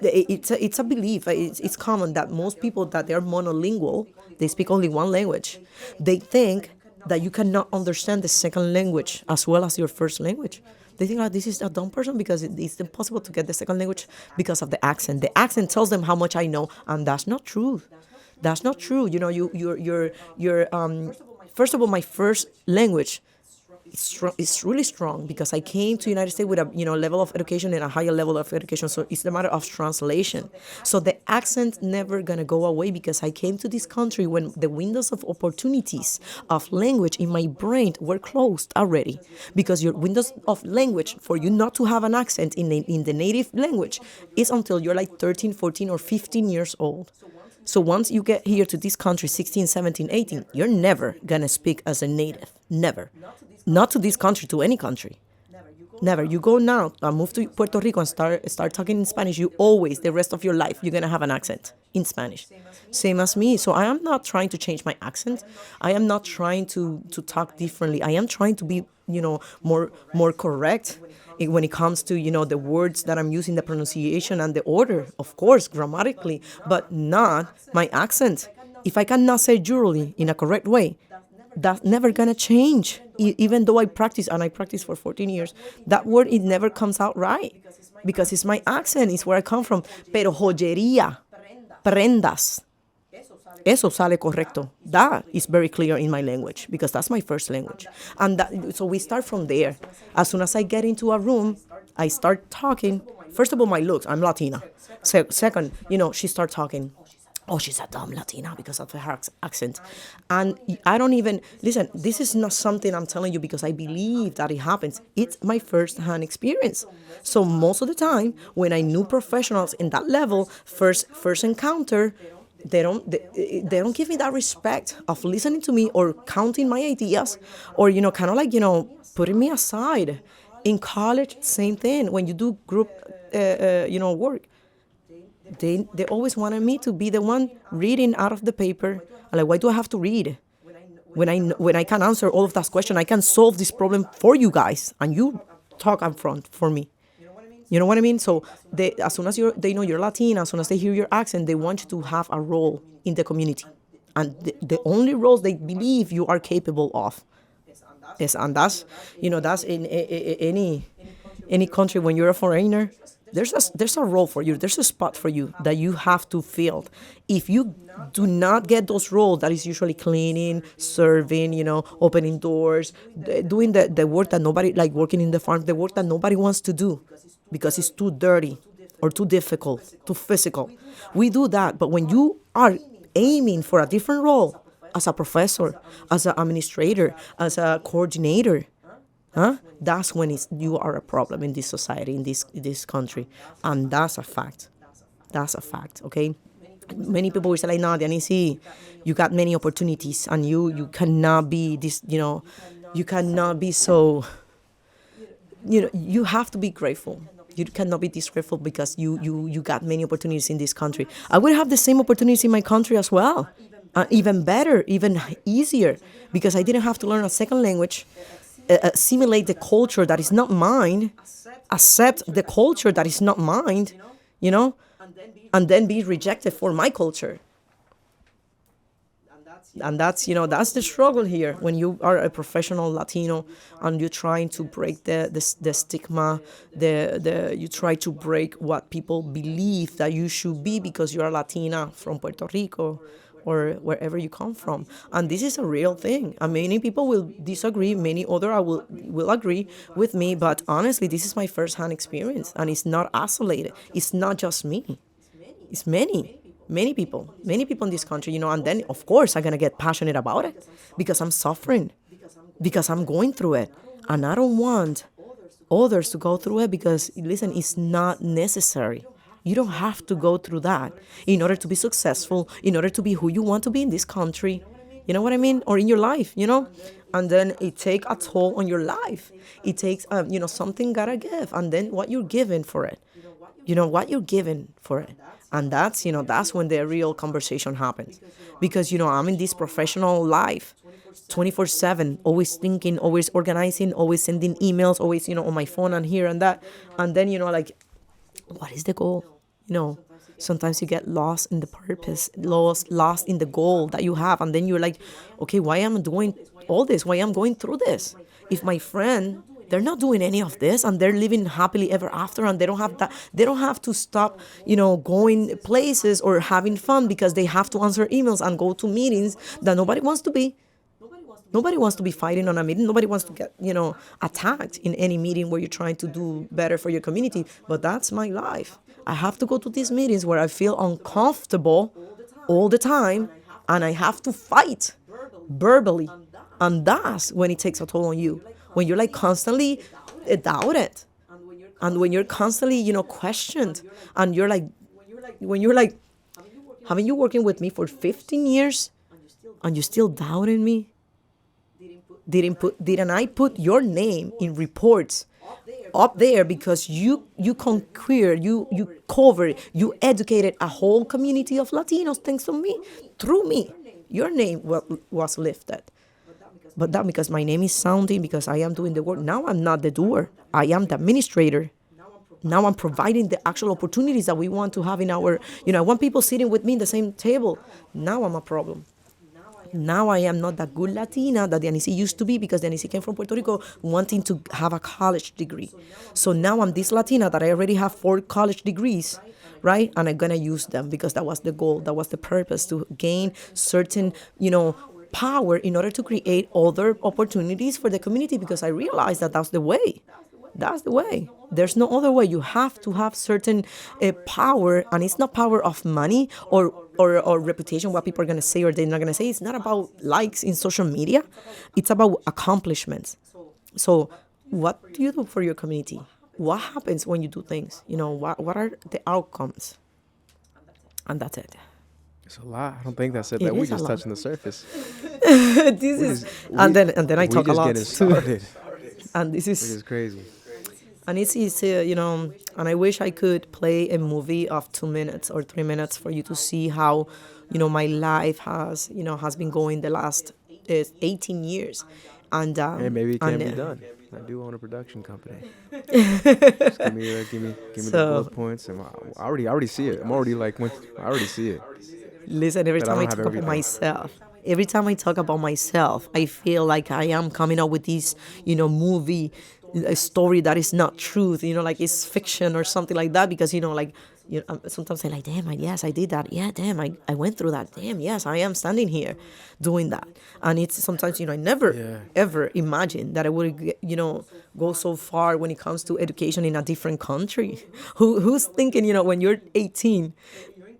Speaker 2: it's a belief. It's common that most people that they're monolingual, they speak only one language. They think that you cannot understand the second language as well as your first language. They think, this is a dumb person because it's impossible to get the second language because of the accent. The accent tells them how much I know, and that's not true. That's not true. You're first of all, my first language is really strong because I came to the United States with a level of education and a higher level of education. So it's a matter of translation. So the accent never gonna go away because I came to this country when the windows of opportunities of language in my brain were closed already. Because your windows of language for you not to have an accent in the native language is until you're like 13, 14, or 15 years old. So once you get here to this country, 16, 17, 18, you're never gonna speak as a native. Never. Not to this country, to any country. Never. You go now and move to Puerto Rico and start talking in Spanish. You always, the rest of your life, you're gonna have an accent in Spanish. Same as me. So I am not trying to change my accent. I am not trying to talk differently. I am trying to be, more correct when it comes to, the words that I'm using, the pronunciation and the order, of course, grammatically, but not my accent. If I cannot say jewelry in a correct way, that's never gonna change. Even though I practice, and I practice for 14 years, that word, it never comes out right. Because it's my accent, it's where I come from. Pero joyería, prendas, eso sale correcto. That is very clear in my language, because that's my first language. And so we start from there. As soon as I get into a room, I start talking. First of all, my looks, I'm Latina. Second, she starts talking. Oh, she's a dumb Latina because of her accent. And I don't even, listen, this is not something I'm telling you because I believe that it happens. It's my first-hand experience. So most of the time, when I knew professionals in that level, first encounter, they don't give me that respect of listening to me or counting my ideas or, kind of like, putting me aside. In college, same thing. When you do group, work, they always wanted me to be the one reading out of the paper. I'm like, why do I have to read? When I can answer all of that question, I can solve this problem for you guys, and you talk up front for me. You know what I mean? So as soon as they know you're Latina, as soon as they hear your accent, they want you to have a role in the community. And the only roles they believe you are capable of. Yes, and that's in any country when you're a foreigner. there's a role for you. There's a spot for you that you have to fill. If you do not get those roles, that is usually cleaning, serving, opening doors, doing the work that nobody, like working in the farm, the work that nobody wants to do because it's too dirty or too difficult, too physical. We do that, but when you are aiming for a different role as a professor, as an administrator, as a coordinator, that's when you are a problem in this society, in this country, and that's a fact. That's a fact. Okay. Many people will say like, "No, Dianisi, you got many opportunities, and you cannot be this. You cannot be so. You have to be grateful. You cannot be disgrateful because you got many opportunities in this country. I would have the same opportunities in my country as well, even better, even easier, because I didn't have to learn a second language, assimilate the culture that is not mine, accept the culture that is not mine, and then be rejected for my culture. And that's the struggle here when you are a professional Latino and you're trying to break the stigma, you try to break what people believe that you should be because you're a Latina from Puerto Rico or wherever you come from. And this is a real thing. And many people will disagree, many other will agree with me, but honestly, this is my first-hand experience, and it's not isolated. It's not just me. It's many people in this country, and then of course I'm gonna get passionate about it because I'm suffering, because I'm going through it, and I don't want others to go through it because, listen, it's not necessary. You don't have to go through that in order to be successful, in order to be who you want to be in this country. You know what I mean? Or in your life, And then it takes a toll on your life. It takes, something gotta give. And then what you're given for it. What you're given for it. And that's when the real conversation happens. Because, I'm in this professional life, 24/7, always thinking, always organizing, always sending emails, always, on my phone and here and that. And then, what is the goal? Sometimes you get lost in the purpose, lost in the goal that you have. And then you're like, okay, why am I doing all this? Why am I going through this? If my friend, they're not doing any of this and they're living happily ever after, and they don't have to stop, going places or having fun because they have to answer emails and go to meetings that nobody wants to be. Nobody wants to be fighting on a meeting. Nobody wants to get, attacked in any meeting where you're trying to do better for your community. But that's my life. I have to go to these meetings where I feel uncomfortable all the time, and I have to fight verbally. And that's when it takes a toll on you. When you're constantly doubted, and when you're constantly, questioned, and when you're like, haven't you working with me for 15 years and you're still doubting me? Didn't I put your name in reports up there because you conquered, you covered, you educated a whole community of Latinos thanks to me, through me. Your name was lifted. But that because my name is sounding, because I am doing the work. Now I'm not the doer. I am the administrator. Now I'm providing the actual opportunities that we want to have in our, I want people sitting with me in the same table. Now I'm a problem. Now I am not that good Latina that Dianisi used to be, because Dianisi came from Puerto Rico wanting to have a college degree. So now I'm this Latina that I already have 4 college degrees, right? And I'm going to use them because that was the goal. That was the purpose, to gain certain, power in order to create other opportunities for the community, because I realized that that's the way. That's the way. There's no other way. You have to have certain power, and it's not power of money or reputation, what people are going to say or they're not going to say. It's not about likes in social media. It's about accomplishments. So what do you do for your community? What happens when you do things? What are the outcomes? And that's it.
Speaker 1: It's a lot. I don't think that's it.
Speaker 2: It
Speaker 1: We're
Speaker 2: is a
Speaker 1: just
Speaker 2: lot.
Speaker 1: touching the surface.
Speaker 2: And then I talk a lot
Speaker 1: Getting
Speaker 2: too.
Speaker 1: started,
Speaker 2: And this
Speaker 1: which
Speaker 2: is
Speaker 1: is crazy.
Speaker 2: And it's easy, and I wish I could play a movie of 2 minutes or 3 minutes for you to see how, my life has been going the last 18 years. And
Speaker 1: Hey, maybe it can
Speaker 2: and,
Speaker 1: be done. I do own a production company. Just give me the
Speaker 2: So-
Speaker 1: bullet points, and I already see it. I'm already I already see it.
Speaker 2: Listen, every
Speaker 1: But I
Speaker 2: time I
Speaker 1: don't have
Speaker 2: talk about
Speaker 1: everything.
Speaker 2: myself, Every time I talk about myself, I feel like I am coming up with this, movie, a story that is not truth, like it's fiction or something like that. Because like, sometimes I like, damn, yes, I did that. Yeah, damn, I went through that. Damn, yes, I am standing here doing that. And it's sometimes, I never ever imagined that I would, go so far when it comes to education in a different country. Who's thinking, when you're 18,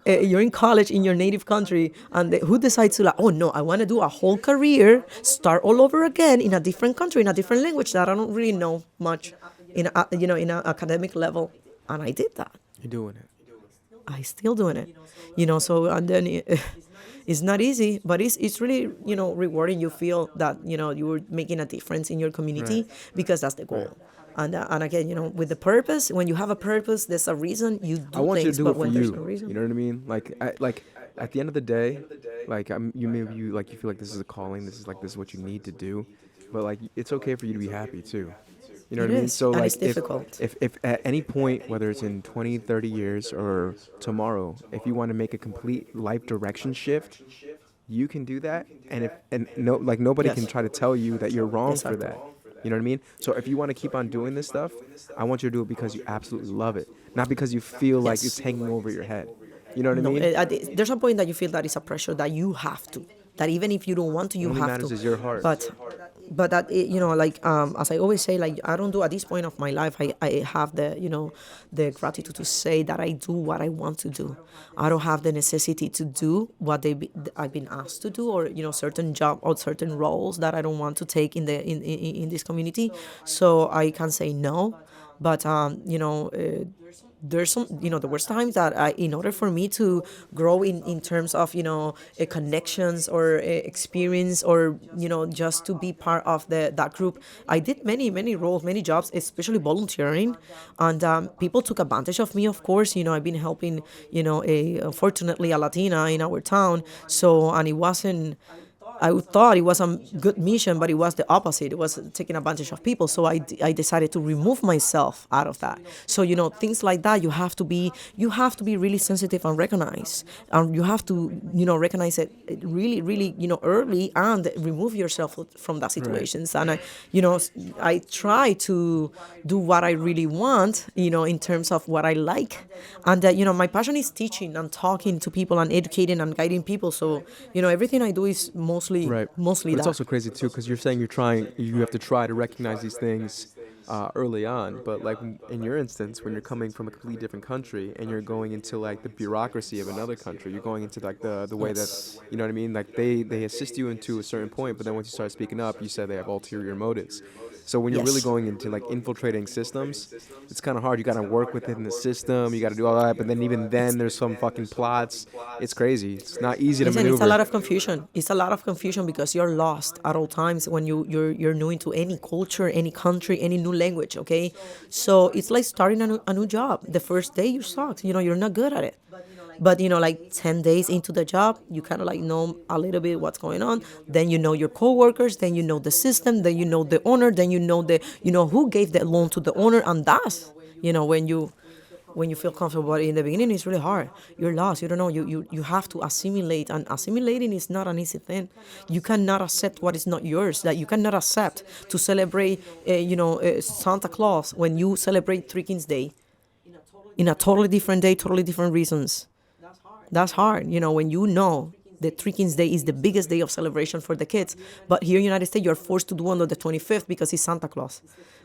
Speaker 2: you're in college in your native country, and who decides to, like, oh no, I want to do a whole career, start all over again in a different country, in a different language that I don't really know much, in an academic level. And I did that.
Speaker 1: You're doing it.
Speaker 2: I still doing it, so. And then it's not easy, but it's really, rewarding. You feel that, you were making a difference in your community, because that's the goal. And again, with the purpose, when you have a purpose, there's a reason you do
Speaker 1: I want you
Speaker 2: things.
Speaker 1: to do
Speaker 2: But
Speaker 1: it for
Speaker 2: when
Speaker 1: you.
Speaker 2: there's no reason,
Speaker 1: You know what I mean? Like at the end of the day, like you feel like this is a calling. This is what you need to do. But like, it's okay for you to be happy too. You know
Speaker 2: It
Speaker 1: what I mean?
Speaker 2: is,
Speaker 1: So
Speaker 2: and
Speaker 1: like,
Speaker 2: it's difficult.
Speaker 1: if at any point, whether it's in 20, 30 years or tomorrow, if you want to make a complete life direction shift, you can do that. And no, like, nobody
Speaker 2: Yes.
Speaker 1: can try to tell you that you're wrong for
Speaker 2: Exactly.
Speaker 1: that. You know what I mean? So if you want to keep on doing this stuff, I want you to do it because you absolutely love it, not because you feel like
Speaker 2: Yes.
Speaker 1: it's hanging over your head. You know what I
Speaker 2: No,
Speaker 1: mean?
Speaker 2: there's a point that you feel that it's a pressure that you have to. That even if you don't want to, you
Speaker 1: only
Speaker 2: have
Speaker 1: matters
Speaker 2: to.
Speaker 1: is your heart.
Speaker 2: But that, like, as I always say, like, I don't do, at this point of my life, I have the, the gratitude to say that I do what I want to do. I don't have the necessity to do what I've been asked to do, or, certain job or certain roles that I don't want to take in this community. So I can say no. But there's some, there was times that in order for me to grow in terms of, connections or experience, or, just to be part of that group, I did many roles, many jobs, especially volunteering. And people took advantage of me, of course. I've been helping, unfortunately, a Latina in our town. So, and it wasn't, I thought it was a good mission, but it was the opposite. It was taking advantage of people. So I decided to remove myself out of that. So, things like that, you have to be really sensitive and recognize. And you have to, recognize it really, really, early, and remove yourself from that situations. And I try to do what I really want, in terms of what I like. And, my passion is teaching and talking to people and educating and guiding people. So, everything I do is mostly
Speaker 1: Right.
Speaker 2: mostly
Speaker 1: But it's
Speaker 2: that.
Speaker 1: also crazy too, because you're saying you have to try to recognize these things early on. But like, in your instance, when you're coming from a completely different country and you're going into like the bureaucracy of another country, you're going into like the way that, you know what I mean? Like, they assist you into a certain point, but then once you start speaking up, you said they have ulterior motives. So when you're really
Speaker 2: Yes.
Speaker 1: going into like infiltrating systems, it's kind of hard. You got to work within the system. You got to do all that. But then even then, there's some fucking plots. It's crazy. It's not easy to
Speaker 2: Listen,
Speaker 1: maneuver.
Speaker 2: it's a lot of confusion. It's a lot of confusion because you're lost at all times when you're new into any culture, any country, any new language. Okay, so it's like starting a new job. The first day you suck. You're not good at it. But like 10 days into the job, you kind of like know a little bit what's going on. Then you know your coworkers. Then you know the system. Then you know the owner. Then you know who gave the loan to the owner. And that's when you feel comfortable. But in the beginning, it's really hard. You're lost. You don't know. You have to assimilate, and assimilating is not an easy thing. You cannot accept what is not yours. That you cannot accept to celebrate, Santa Claus when you celebrate Three Kings Day in a totally different day, totally different reasons. That's hard. When that Three Kings Day is the biggest day of celebration for the kids, but here in the United States, you're forced to do on the 25th because it's Santa Claus.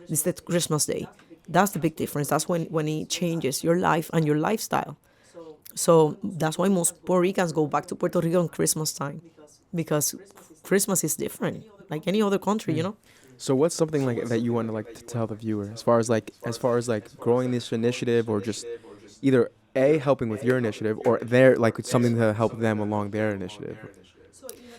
Speaker 2: It's the Christmas Day. That's the big difference. That's when it changes your life and your lifestyle. So that's why most Puerto Ricans go back to Puerto Rico on Christmas time, because Christmas is different, like any other country.
Speaker 1: So what's something like that you want to like to tell the viewer as far as like growing this initiative, or just either helping with your initiative, or like it's something to help them along their initiative?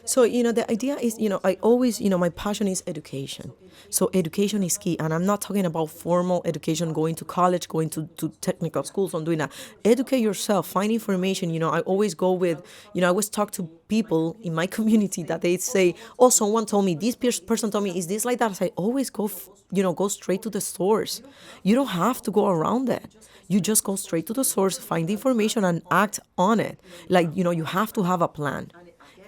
Speaker 2: So, the idea is, I always, my passion is education. So education is key. And I'm not talking about formal education, going to college, going to technical schools, I'm doing that. Educate yourself, find information. I always go with, I always talk to people in my community that they say, oh, someone told me, this person told me, is this like that? So I always go, go straight to the source. You don't have to go around it. You just go straight to the source, find the information and act on it. Like, you have to have a plan.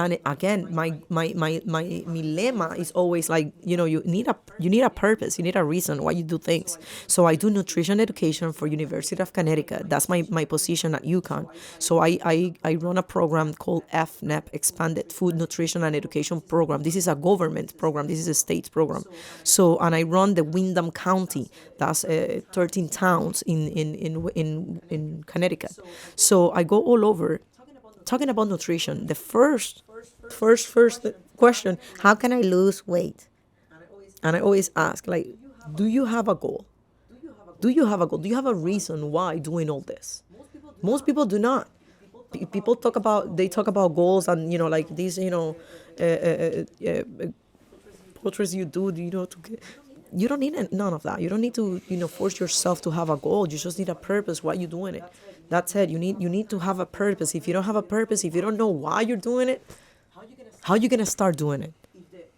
Speaker 2: And again, my lemma is always like, you need a purpose, you need a reason why you do things. So I do nutrition education for University of Connecticut. That's my position at UConn. So I run a program called FNEP, Expanded Food Nutrition and Education Program. This is a government program. This is a state program. So, and I run the Windham County. That's 13 towns in Connecticut. So I go all over talking about nutrition. The first question: how can I lose weight? And I always ask, like, do you have a goal? Do you have a goal? Do you have a reason why doing all this? Most people do not. People talk about goals and like these portraits you do you don't need none of that. You don't need to force yourself to have a goal. You just need a purpose. Why you doing it? That's it. You need to have a purpose. If you don't have a purpose, if you don't know why you're doing it, how you gonna start doing it?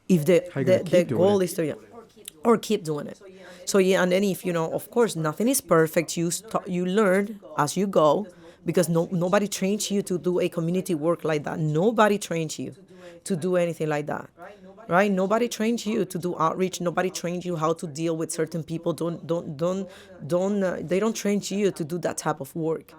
Speaker 2: If the goal is to or keep doing it. So yeah, and then if of course nothing is perfect. You learn as you go, because nobody trains you to do a community work like that. Nobody trains you to do anything like that. Right? Nobody trains you to do outreach. Nobody trains you how to deal with certain people. They don't train you to do that type of work.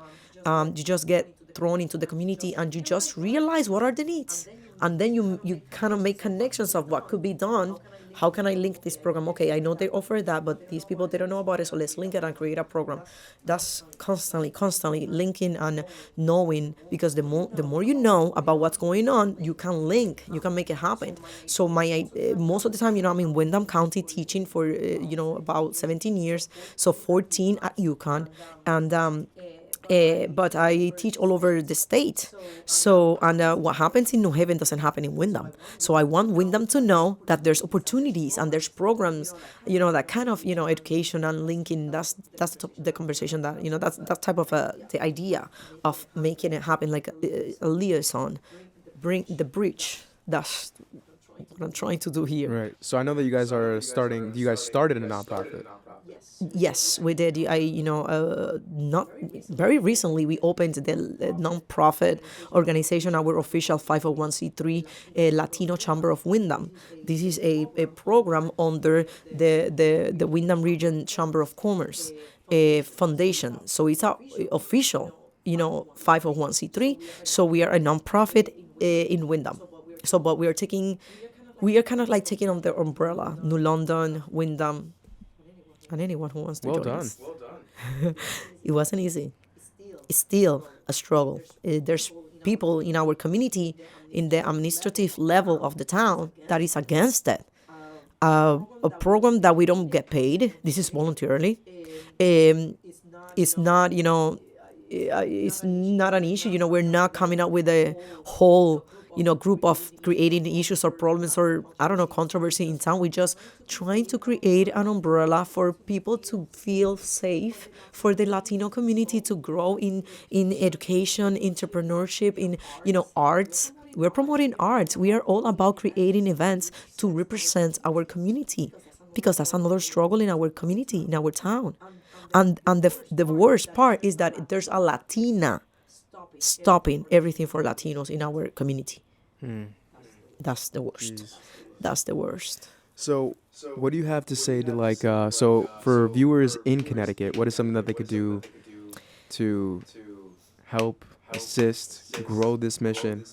Speaker 2: You just get thrown into the community and you just realize what are the needs, and then you kind of make connections of what could be done. How can I link this program? Okay, I know they offer that, but these people, they don't know about it, so let's link it and create a program. That's constantly linking and knowing, because the more you know about what's going on, you can link, you can make it happen. So most of the time, I'm in Windham County teaching for about 17 years, so 14 at UConn, and but I teach all over the state. So, and what happens in New Haven doesn't happen in Windham. So I want Windham to know that there's opportunities and there's programs, that kind of, education and linking. That's the conversation that, that's type of the idea of making it happen, like a liaison, bring the bridge. That's what I'm trying to do here.
Speaker 1: Right. So I know that you guys started a nonprofit.
Speaker 2: Yes, we did. Not very recently, we opened the nonprofit organization, our official 501c3 Latino Chamber of Windham. This is a program under the Windham Region Chamber of Commerce foundation. So it's a official, 501c3. So we are a nonprofit in Windham. So, but we are kind of like taking on the umbrella, New London, Windham, and anyone who wants to join us. Well done. It wasn't easy. It's still a struggle. There's people in our community, in the administrative level of the town, that is against that. A program that we don't get paid. This is voluntarily. It's not, it's not an issue. We're not coming up with a whole group of creating issues or problems or, controversy in town. We're just trying to create an umbrella for people to feel safe, for the Latino community to grow in education, entrepreneurship, in, arts. We're promoting arts. We are all about creating events to represent our community, because that's another struggle in our community, in our town. And the worst part is that there's a Latina stopping everything for Latinos in our community. That's the worst. Jeez. That's the worst.
Speaker 1: So what do you have to say to so for viewers in Connecticut, what is something that they could do to help assist, grow this mission?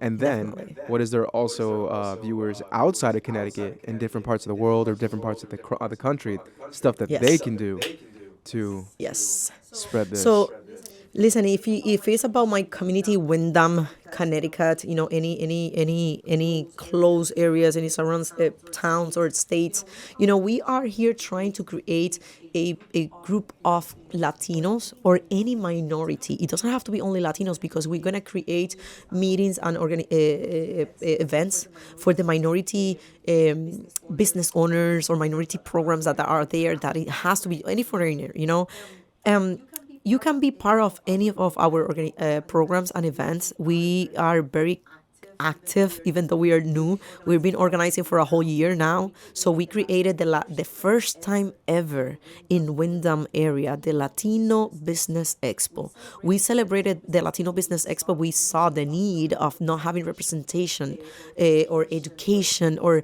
Speaker 1: And then what is there also viewers outside of Connecticut in different parts of the world or different parts of the country, stuff that they can do to spread this?
Speaker 2: So listen, if it's about my community, Windham, Connecticut, any close areas, any surrounds towns or states, we are here trying to create a group of Latinos or any minority. It doesn't have to be only Latinos, because we're gonna create meetings and events for the minority business owners or minority programs that are there. That it has to be any foreigner, You can be part of any of our programs and events. We are very active, even though we are new. We've been organizing for a whole year now. So we created the first time ever in Wyndham area, the Latino Business Expo. We celebrated the Latino Business Expo. We saw the need of not having representation or education or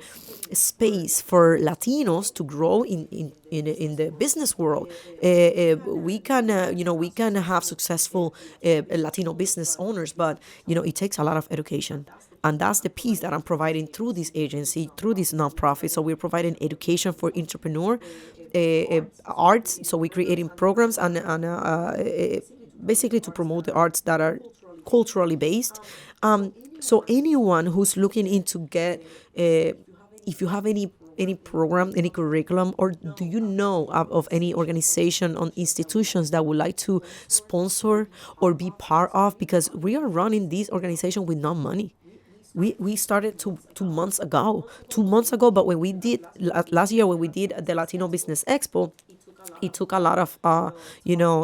Speaker 2: space for Latinos to grow in the business world. We can we can have successful Latino business owners, but it takes a lot of education. And that's the piece that I'm providing through this agency, through this nonprofit. So we're providing education for entrepreneur, arts. So we're creating programs and basically to promote the arts that are culturally based. So anyone who's looking into get, if you have any program, any curriculum, or do you know of any organization or institutions that would like to sponsor or be part of? Because we are running this organization with no money. We started 2 months ago. 2 months ago, but when we did last year, when we did the Latino Business Expo, it took a lot of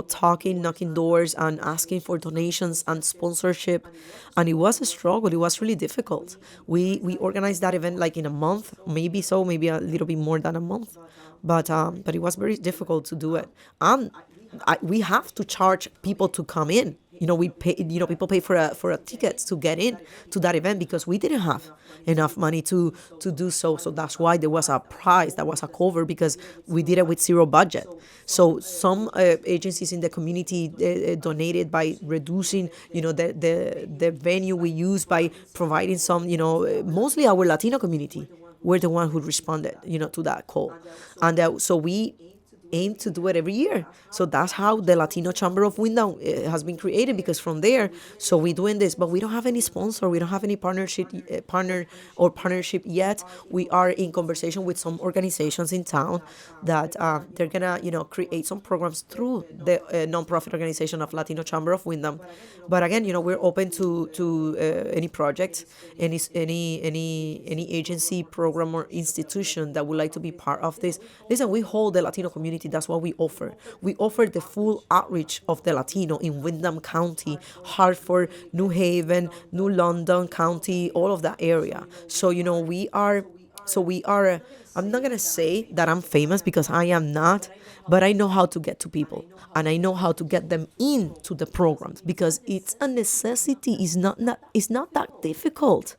Speaker 2: talking, knocking doors, and asking for donations and sponsorship, and it was a struggle. It was really difficult. We organized that event like in a month, maybe a little bit more than a month, but it was very difficult to do it. We have to charge people to come in. We pay. People pay for a ticket to get in to that event because we didn't have enough money to do so. So that's why there was a prize, that was a cover, because we did it with zero budget. So some agencies in the community donated by reducing, the venue we use, by providing some, mostly our Latino community were the one who responded, to that call, and so we aim to do it every year. So that's how the Latino Chamber of Wyndham has been created, because from there, so we're doing this, but we don't have any sponsor, we don't have any partnership yet. We are in conversation with some organizations in town that they're gonna, create some programs through the nonprofit organization of Latino Chamber of Wyndham. But again, we're open to any project, any agency, program, or institution that would like to be part of this. Listen, we hold the Latino community. That's what we offer. We offer the full outreach of the Latino in Wyndham County, Hartford, New Haven, New London County, all of that area. So, we are, I'm not going to say that I'm famous, because I am not, but I know how to get to people, and I know how to get them into the programs, because it's a necessity. It's not that difficult.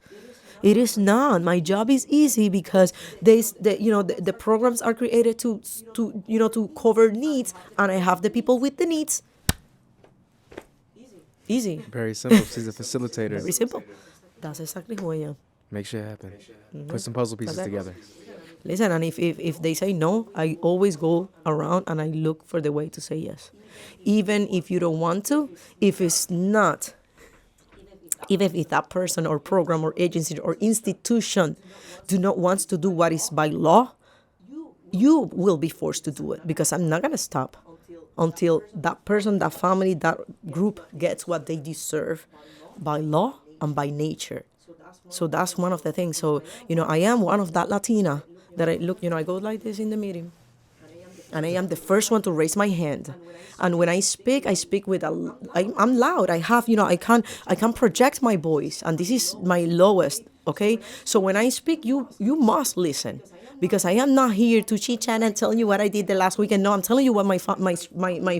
Speaker 2: It is not. My job is easy because the programs are created to cover needs, and I have the people with the needs. Easy.
Speaker 1: Very simple. She's a facilitator.
Speaker 2: Very simple. That's exactly who I am.
Speaker 1: Make shit happen. Put some puzzle pieces
Speaker 2: That's it.
Speaker 1: together.
Speaker 2: Listen, and if they say no, I always go around and I look for the way to say yes. Even if you don't want to, even if that person or program or agency or institution do not want to do what is by law, you will be forced to do it, because I'm not going to stop until that person, that family, that group gets what they deserve by law and by nature. So that's one of the things. So, I am one of that Latina that I look, I go like this in the meeting, and I am the first one to raise my hand. And when I speak with I'm loud. I have, I can project my voice, and this is my lowest. Okay. So when I speak, you must listen, because I am not here to chit chat and tell you what I did the last weekend. No, I'm telling you what my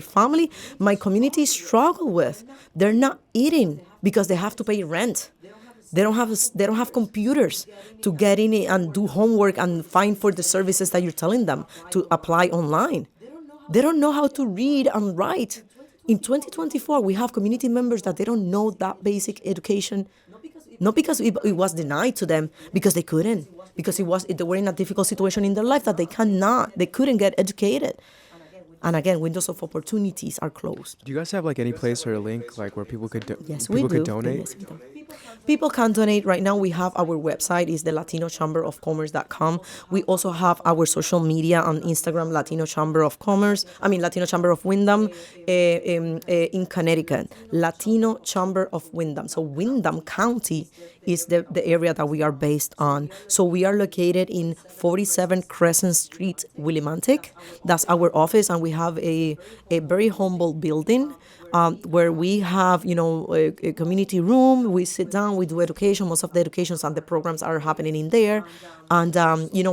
Speaker 2: family, my community struggle with. They're not eating because they have to pay rent. They don't have computers to get in and do homework and find for the services that you're telling them to apply online. They don't know how to read and write. In 2024, we have community members that they don't know that basic education, not because it was denied to them, because they couldn't, because they were in a difficult situation in their life that they couldn't get educated. And again, windows of opportunities are closed.
Speaker 1: Do you guys have like any place or a link like where people could
Speaker 2: Yes,
Speaker 1: people
Speaker 2: we do.
Speaker 1: could donate?
Speaker 2: Yes, we do. People can donate. Right now, we have our website is the latinochamberofcommerce.com. We also have our social media on Instagram, Latino Chamber of Wyndham, in Connecticut, Latino Chamber of Wyndham. So Wyndham County is the area that we are based on. So we are located in 47 Crescent Street, Willimantic. That's our office, and we have a very humble building where we have, a community room. We sit down, we do education. Most of the educations and the programs are happening in there. And,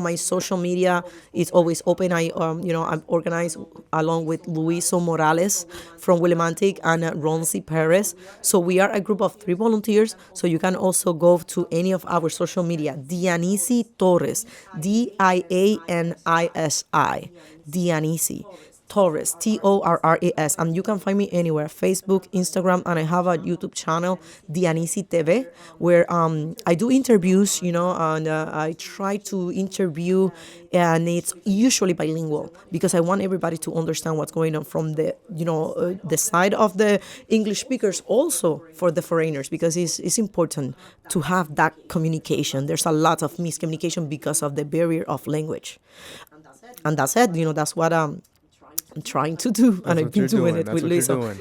Speaker 2: my social media is always open. I'm organized along with Luiso Morales from Willimantic and Ronzi Perez. So we are a group of 3 volunteers. So you can also go to any of our social media. Dianisi Torres, Dianisi, Dianisi Torres, Torres, and you can find me anywhere: Facebook, Instagram, and I have a YouTube channel, Dianisi TV, where I do interviews, and I try to interview, and it's usually bilingual because I want everybody to understand what's going on from the the side of the English speakers, also for the foreigners, because it's important to have that communication. There's a lot of miscommunication because of the barrier of language, and that's it. That's what I'm trying to do, and I've been doing it with Lisa.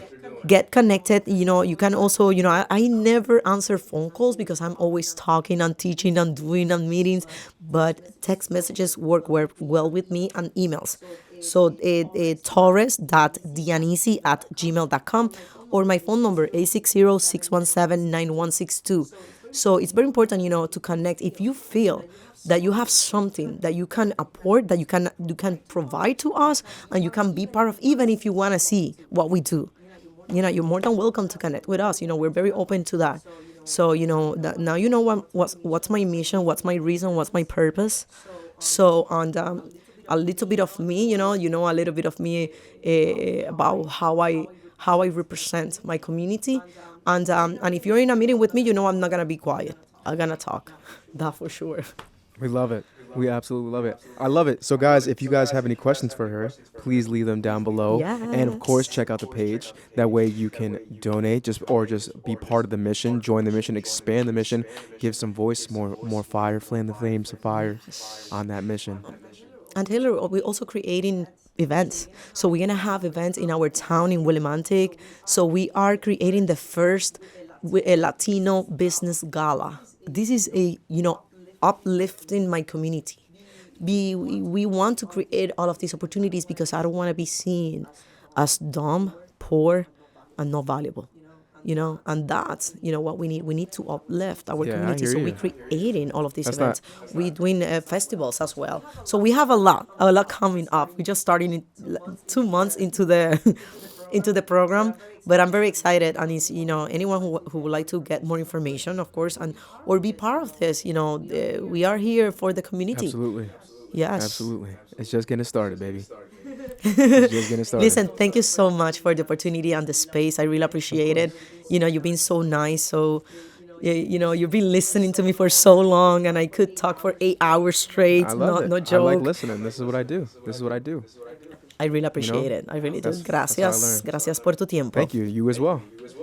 Speaker 2: Get connected. You can also, I never answer phone calls because I'm always talking and teaching and doing and meetings, but text messages work well with me, and emails. So torres.dianisi@gmail.com, or my phone number 860-617-9162. So it's very important, to connect. If you feel that you have something that you can apport, that you can provide to us, and you can be part of, even if you want to see what we do, you're more than welcome to connect with us. We're very open to that. So now you know what's my mission, what's my reason, what's my purpose. So, and a little bit of me, a little bit of me, about how I represent my community. And if you're in a meeting with me, I'm not gonna be quiet. I'm gonna talk. That for sure.
Speaker 1: We love it. We absolutely love it. I love it. So, guys, if you guys have any questions for her, please leave them down below. And, of course, check out the page. That way you can donate just be part of the mission, join the mission, expand the mission, give some voice, more fire, flame the flames of fire on that mission.
Speaker 2: And Taylor, we're also creating events. So we're going to have events in our town in Willimantic. So we are creating the first Latino business gala. This is uplifting my community. We want to create all of these opportunities because I don't want to be seen as dumb, poor, and not valuable. And that's what we need. We need to uplift our community. So we're creating all of these events. We're doing festivals as well. So we have a lot coming up. We're just starting 2 months into the into the program, but I'm very excited. And it's anyone who would like to get more information, of course, or be part of this. We are here for the community.
Speaker 1: Absolutely.
Speaker 2: Yes.
Speaker 1: Absolutely. It's just getting started, baby. It's just getting started.
Speaker 2: Listen, thank you so much for the opportunity and the space. I really appreciate it. You've been so nice. So, you've been listening to me for so long, and I could talk for 8 hours straight.
Speaker 1: I love it.
Speaker 2: No joke.
Speaker 1: I like listening. This is what I do.
Speaker 2: I really appreciate it. I really do. Gracias. Gracias por tu tiempo.
Speaker 1: Thank you. You as well.